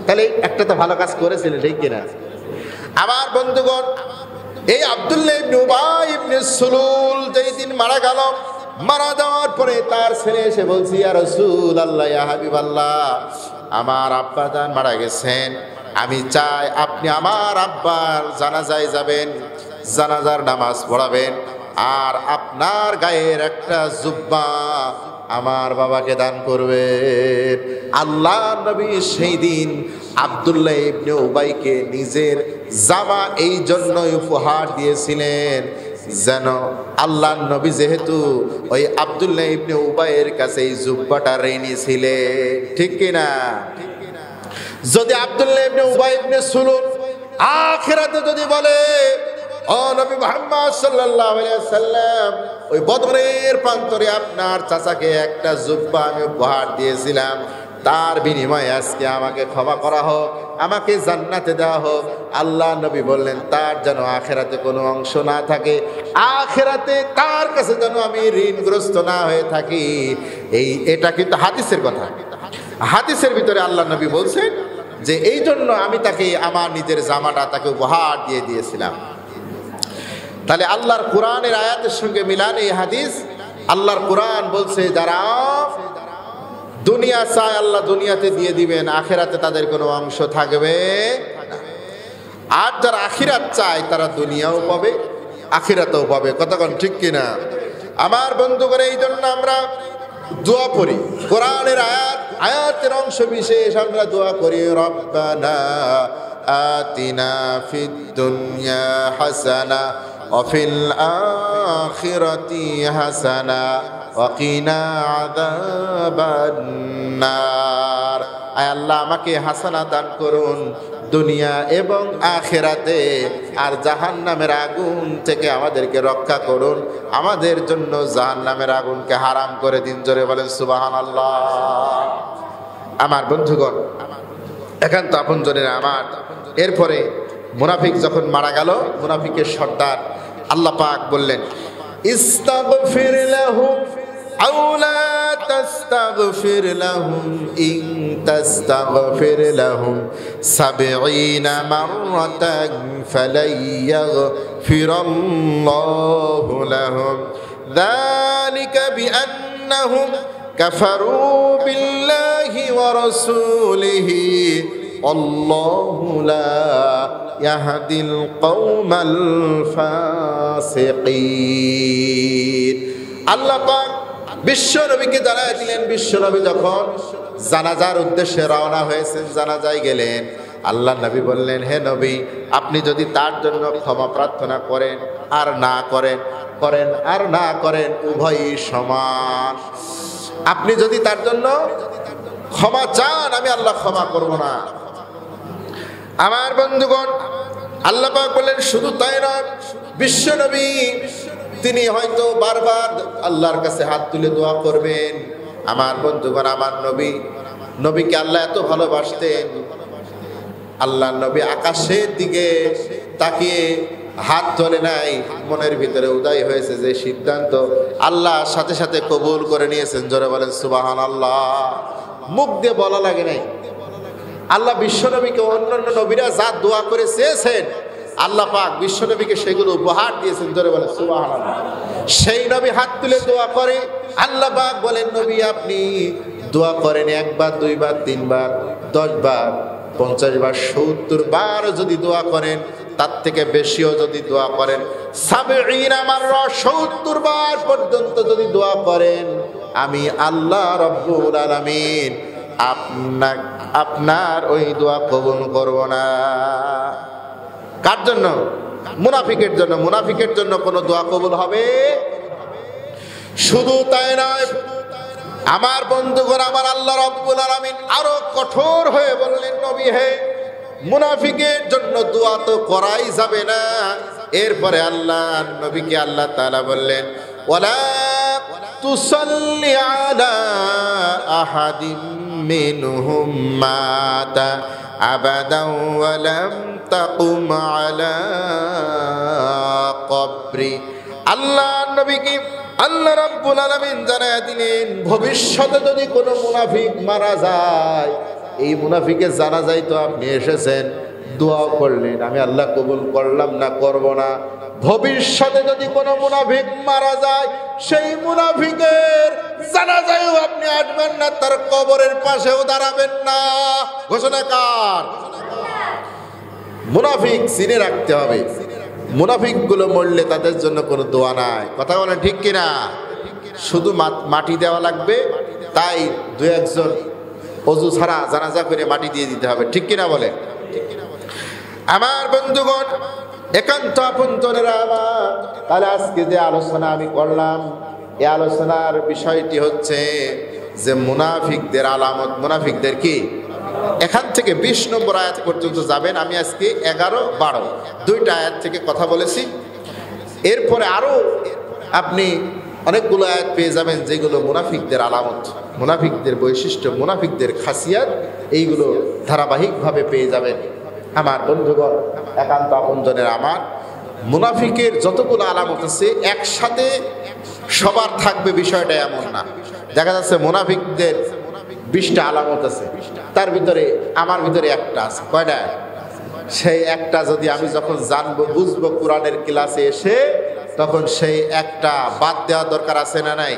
তাহলে একটা তো ভালো কাজ করেছিলেন, ঠিক কিনা? আমার বন্ধুগণ, এই আব্দুল্লাহ ইবনে উবাই ইবনে সুলুল যেই দিন মারা গেল, মারা যাওয়ার পরে তার ছেলে এসে বলছি, ইয়া রাসূলুল্লাহ, ইয়া হাবিবাল্লাহ, আমার আব্বা জান মারা গেছেন, আমি চাই আপনি আমার আব্বার জানাজায় যাবেন, জানাজার নামাজ পড়াবেন, আর আপনার গায়ের একটা জুব্বা আমার বাবাকে দান করবেন। আল্লাহ নবী সেই দিন আব্দুল্লাহ ইবনে উবাইকে নিজের জামা এই জন্যই উপহার দিয়েছিলেন, যেন আল্লাহ নবী যেহেতু ওই আব্দুল্লাহ ইবনে উবাইয়ের কাছে এই জুব্বাটা ঋণী ছিলেন, ঠিক কিনা? যদি আব্দুল্লাহ ইবনে উবাই ইবনে সুলুল আখিরাতে যদি বলে, ও নবী মুহাম্মদ সাল্লাল্লাহু আলাইহি ওয়াসাল্লাম, ওই বদরের প্রান্তরে আপনার চাচাকে একটা জুব্বা আমি উপহার দিয়েছিলাম, তার বিনিময়ে আজকে আমাকে ক্ষমা করা হোক, আমাকে জান্নাতে দেওয়া হোক। আল্লাহ নবী বললেন, তার যেন আখিরাতে কোনো অংশ না থাকে, আখিরাতে তার কাছে যেন আমি ঋণগ্রস্ত না হয়ে থাকি। এটা কিন্তু হাদিসের কথা। হাদিসের ভিতরে আল্লাহ নবী বলছেন যে এই জন্য আমি তাকে আমার নিজের জামাটা তাকে উপহার দিয়ে দিয়েছিলাম। তাহলে আল্লাহর কোরআনের আয়াতের সঙ্গে মিলান এই হাদিস। আল্লাহর কোরআন বলছে, যারা দুনিয়া চায় আল্লাহ দুনিয়াতে দিয়ে দিবেন, আখিরাতে তাদের কোনো অংশ থাকবে না। আর যারা আখিরাত চায় তারা দুনিয়াও পাবে, আখিরাতেও পাবে। কতক্ষণ ঠিক কিনা? আমার বন্ধুগণ, এই জন্য আমরা দোয়া পড়ি, কোরআনের আয়াতের অংশ বিশেষ আমরা দোয়া করি, রব্বানা আতিনা ফিদ দুনিয়া হাসানা ওয়া ফিল আখিরাতি হাসানা ওয়া কিনা আযাবান নার। আয় আল্লাহ, আমাকে হাসানা দান করুন দুনিয়া এবং আখিরাতে, আর জাহান্নামের আগুন থেকে আমাদেরকে রক্ষা করুন, আমাদের জন্য জাহান্নামের আগুনকে হারাম করে দিন। জোরে বলেন সুবহানাল্লাহ। আমার বন্ধুগণ, একান্ত আপনজনেরা আমার, এরপরে মুনাফিক যখন মারা গেল, মুনাফিকের সর্দার আল্লাহ পাক বললেন, ইস্তাগফির লাহুম আও লা তাস্তাগফির লাহুম ইন তাস্তাগফির লাহুম ৭০ মাররাতান ফালাই ইয়াগফিরাল্লাহু লাহুম যালিকা বিআন্নাহুম কাফারু বিল্লাহি ওয়া রাসূলিহি আল্লাহু লা ইয়াহদিল কওমাল ফাসিকিন। আল্লাহ পাক বিশ্ব নবীকে জানায় দিলেন, বিশ্ব নবী যখন জানাজার উদ্দেশ্যে রওনা হয়েছেন, জানাজায় গেলেন, আল্লাহ নবী বললেন, হে নবী, আপনি যদি তার জন্য ক্ষমা প্রার্থনা করেন আর না করেন, করেন আর না করেন, উভয়ই সমান। আপনি যদি তার জন্য ক্ষমা চান, আমি আল্লাহ ক্ষমা করব না। আমার বন্ধুগণ, আল্লাহ পাক বললেন শুধু তাই নয়, বিশ্ব নবী তিনি হয়তো বারবার আল্লাহর কাছে হাত তুলে দোয়া করবেন। আমার বন্ধুগণ, আমার নবীকে আল্লাহ এত ভালোবাসতেন, আল্লাহ নবী আকাশের দিকে তাকিয়ে হাত তোলে নাই, মনের ভিতরে উদয় হয়েছে যে সিদ্ধান্ত, আল্লাহ সাথে সাথে কবুল করে নিয়েছেন। জোরে বলেন সুবহানাল্লাহ। মুখ দিয়ে বলা লাগে নাই। আল্লাহ বিশ্বনবীকে অন্যান্য নবীরা যা দোয়া করে চেয়েছেন, আল্লাহ পাক বিশ্বনবীকে সেগুলো উপহার দিয়েছেন। জোরে বলেন সুবহানাল্লাহ। সেই নবী হাত তুলে দোয়া করে, আল্লাহ পাক বলেন, নবী আপনি দোয়া করেন একবার, দুইবার, তিনবার, 10 বার, 50 বার, 70 বার যদি দোয়া করেন, তার থেকে বেশিও যদি দোয়া করেন, 70 মাররা, 70 বার পর্যন্ত যদি দোয়া করেন, আমি আল্লাহ রব্বুল আলামিন আপনার ওই দোয়া কবুল করব না। কার জন্য? মুনাফিকের জন্য। মুনাফিকের জন্য কোনো দোয়া কবুল হবে? শুধু তাই নয়, আমার বন্ধুগণ, আমার আল্লাহ রব্বুল আলামিন আরো কঠোর হয়ে বললেন, নবী হে, মুনাফিকের জন্য দোয়া তো করাই যাবে না। এরপরে আল্লাহ নবীকে আল্লাহ তাআলা বললেন, ওয়ালা তুসাল্লি আলা আহাদিম মিনহুম মাতা আবাদান ওয়া লাম তাকুম আলা কবরি। আল্লাহ নবীকে আল্লাহ রাব্বুল আলামিন জানায় দিলেন, ভবিষ্যতে যদি কোনো মুনাফিক মারা যায়, এই মুনাফিকের জানাজায় তো আপনি এসেছেন, দোয়া করলেন, আমি আল্লাহ কবুল করলাম না, করব না। ভবিষ্যতে যদি কোনো মুনাফিক মারা যায়, সেই মুনাফিকের জানাজায়ও আপনি আসবেন না, তার কবরের পাশেও দাঁড়াবেন না। ঘোষণা কার? মুনাফিক চিনে রাখতে হবে। মুনাফিকগুলো মরলে তাদের জন্য কোনো দোয়া নাই। কথা বলেন ঠিক কিনা? শুধু মাটি দেওয়া লাগবে, তাই 2-1 অজু ছাড়া জানাজা করে মাটি দিয়ে দিতে হবে। ঠিক কিনা বলেন? আমার বন্ধুগণ, একান্ত আপনজনেরা আমার, তাহলে আজকে যে আলোচনা আমি করলাম, এই আলোচনার বিষয়টি হচ্ছে যে মুনাফিকদের আলামত। মুনাফিকদের কি? এখান থেকে 20 নম্বর আয়াত পর্যন্ত যাবেন। আমি আজকে 11-12 দুইটা আয়াত থেকে কথা বলেছি। এরপরে আরো আপনি অনেকগুলো আয়াত পেয়ে যাবেন যেগুলো মুনাফিকদের আলামত, মুনাফিকদের বৈশিষ্ট্য, মুনাফিকদের খাসিয়াত, এইগুলো ধারাবাহিকভাবে পেয়ে যাবেন। আমার বন্ধুগণ, একান্ত আপনজনের আমার, মুনাফিকের যতগুলো আলামত আছে একসাথে সবার থাকবে বিষয়টা এমন না। দেখা যাচ্ছে মুনাফিকদের 20টা আলামত আছে, তার ভিতরে আমার ভিতরে একটা আছে। কয়টা? সেই একটা যদি আমি যখন জানবো, বুঝবো কোরআনের ক্লাসে এসে, তখন সেই একটা বাদ দেওয়া দরকার আছে না নাই?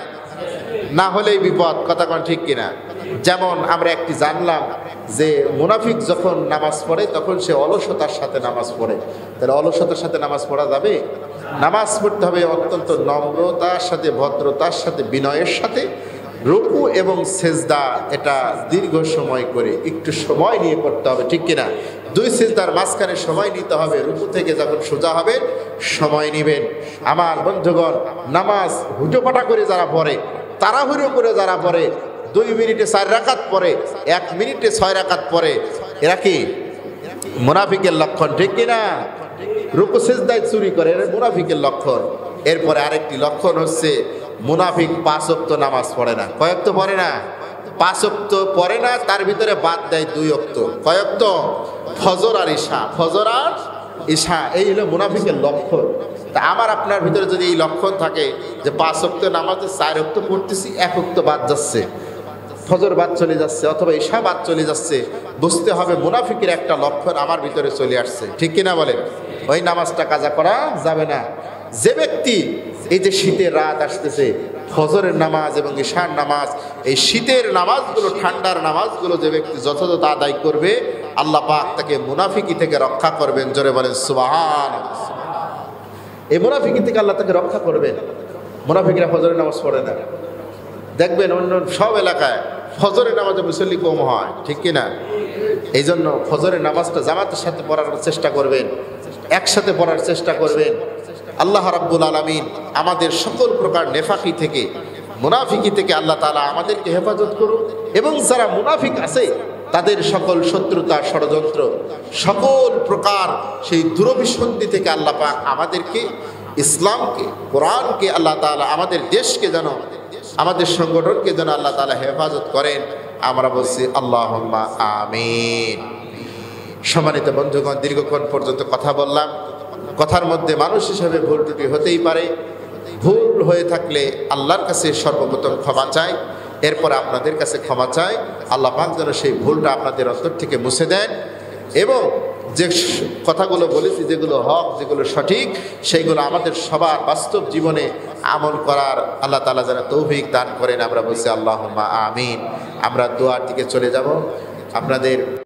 না হলেই বিপদ। কথা কোন ঠিক কিনা? যেমন আমরা একটি জানলাম যে মুনাফিক যখন নামাজ পড়ে তখন সে অলসতার সাথে নামাজ পড়ে। তাহলে অলসতার সাথে নামাজ পড়া যাবে? নামাজ পড়তে হবে অত্যন্ত নম্রতার সাথে, ভদ্রতার সাথে, বিনয়ের সাথে। রুকু এবং সেজদা এটা দীর্ঘ সময় করে, একটু সময় নিয়ে করতে হবে। ঠিক কিনা? 2 সেজদার মাঝখানে সময় নিতে হবে। রুকু থেকে যখন সোজা হবে সময় নেবেন। আমার বন্ধুগণ, নামাজ হুটোপাটা করে যারা পড়ে, তাড়াহুড়ো করে যারা পড়ে, 2 মিনিটে 4 রাকাত পড়ে, 1 মিনিটে 6 রাকাত পড়ে, এরা কি? মুনাফিকের লক্ষণ। ঠিক কিনা? রুকু সেজদায় চুরি করে, এরা মুনাফিকের লক্ষণ। এরপরে আরেকটি লক্ষণ হচ্ছে মুনাফিক 5 ওয়াক্ত নামাজ পড়ে না। কয় ওয়াক্ত পড়ে না? 5 ওয়াক্ত পড়ে না, তার ভিতরে বাদ দেয় 2 ওয়াক্ত। কয় ওয়াক্ত? ফজর আর ঈশা। ফজর আর ঈশা, এই হলো মুনাফিকের লক্ষণ। তা আমার আপনার ভিতরে যদি এই লক্ষণ থাকে যে 5 ওয়াক্ত নামাজে 4 ওয়াক্ত পড়তেছি, 1 ওয়াক্ত বাদ যাচ্ছে, ফজর বাদ চলে যাচ্ছে অথবা ঈশা বাদ চলে যাচ্ছে, বুঝতে হবে মুনাফিকের একটা লক্ষণ আমার ভিতরে চলে আসছে। ঠিক কিনা বলেন? ওই নামাজটা কাজা করা যাবে না। যে ব্যক্তি এই যে শীতের রাত আসতেছে, ফজরের নামাজ এবং ঈশার নামাজ, এই শীতের নামাজগুলো, ঠান্ডার নামাজগুলো যে ব্যক্তি যথাযথ আদায় করবে, আল্লাহ পাক তাকে মুনাফিকি থেকে রক্ষা করবেন। জোরে বলেন সুবহান। এই মুনাফিকি থেকে আল্লাহ তাকে রক্ষা করবেন। মুনাফিকরা ফজরের নামাজ পড়ে না, দেখবেন অন্য সব এলাকায় ফজরের নামাজে মুসল্লি কম হয়, ঠিক কিনা? এই জন্য ফজরের নামাজটা জামাতের সাথে পড়ার চেষ্টা করবেন, একসাথে পড়ার চেষ্টা করবেন। আল্লাহ রাব্বুল আলামিন আমাদের সকল প্রকার নেফাকি থেকে, মুনাফিকি থেকে আল্লাহ তাআলা আমাদেরকে হেফাজত করুন, এবং যারা মুনাফিক আছে তাদের সকল শত্রুতা, ষড়যন্ত্র, সকল প্রকার সেই দুরভিসন্ধি থেকে আল্লাহ পাক আমাদেরকে, ইসলামকে, কোরআনকে আল্লাহ তাআলা, আমাদের দেশকে যেন, আমাদের সংগঠনকে যেন আল্লাহ তাআলা হেফাজত করেন। আমরা বলছি আল্লাহুম্মা আমিন। সম্মানিত বন্ধুগণ, দীর্ঘক্ষণ পর্যন্ত কথা বললাম। কথার মধ্যে মানুষ হিসেবে ভুল ত্রুটি হতেই পারে। ভুল হয়ে থাকলে আল্লাহর কাছে সর্বপ্রথম ক্ষমা চাই, এরপর আপনাদের কাছে ক্ষমা চাই। আল্লাহ পাক যেন সেই ভুলটা আপনাদের অন্তর থেকে মুছে দেন, এবং যে কথাগুলো বলেছি, যেগুলো হক, যেগুলো সঠিক, সেইগুলো আমাদের সবার বাস্তব জীবনে আমল করার আল্লাহ তাআলা যেন তৌফিক দান করেন। আমরা বলছি আল্লাহুম্মা আমিন। আমরা দোয়ার দিকে চলে যাব। আপনাদের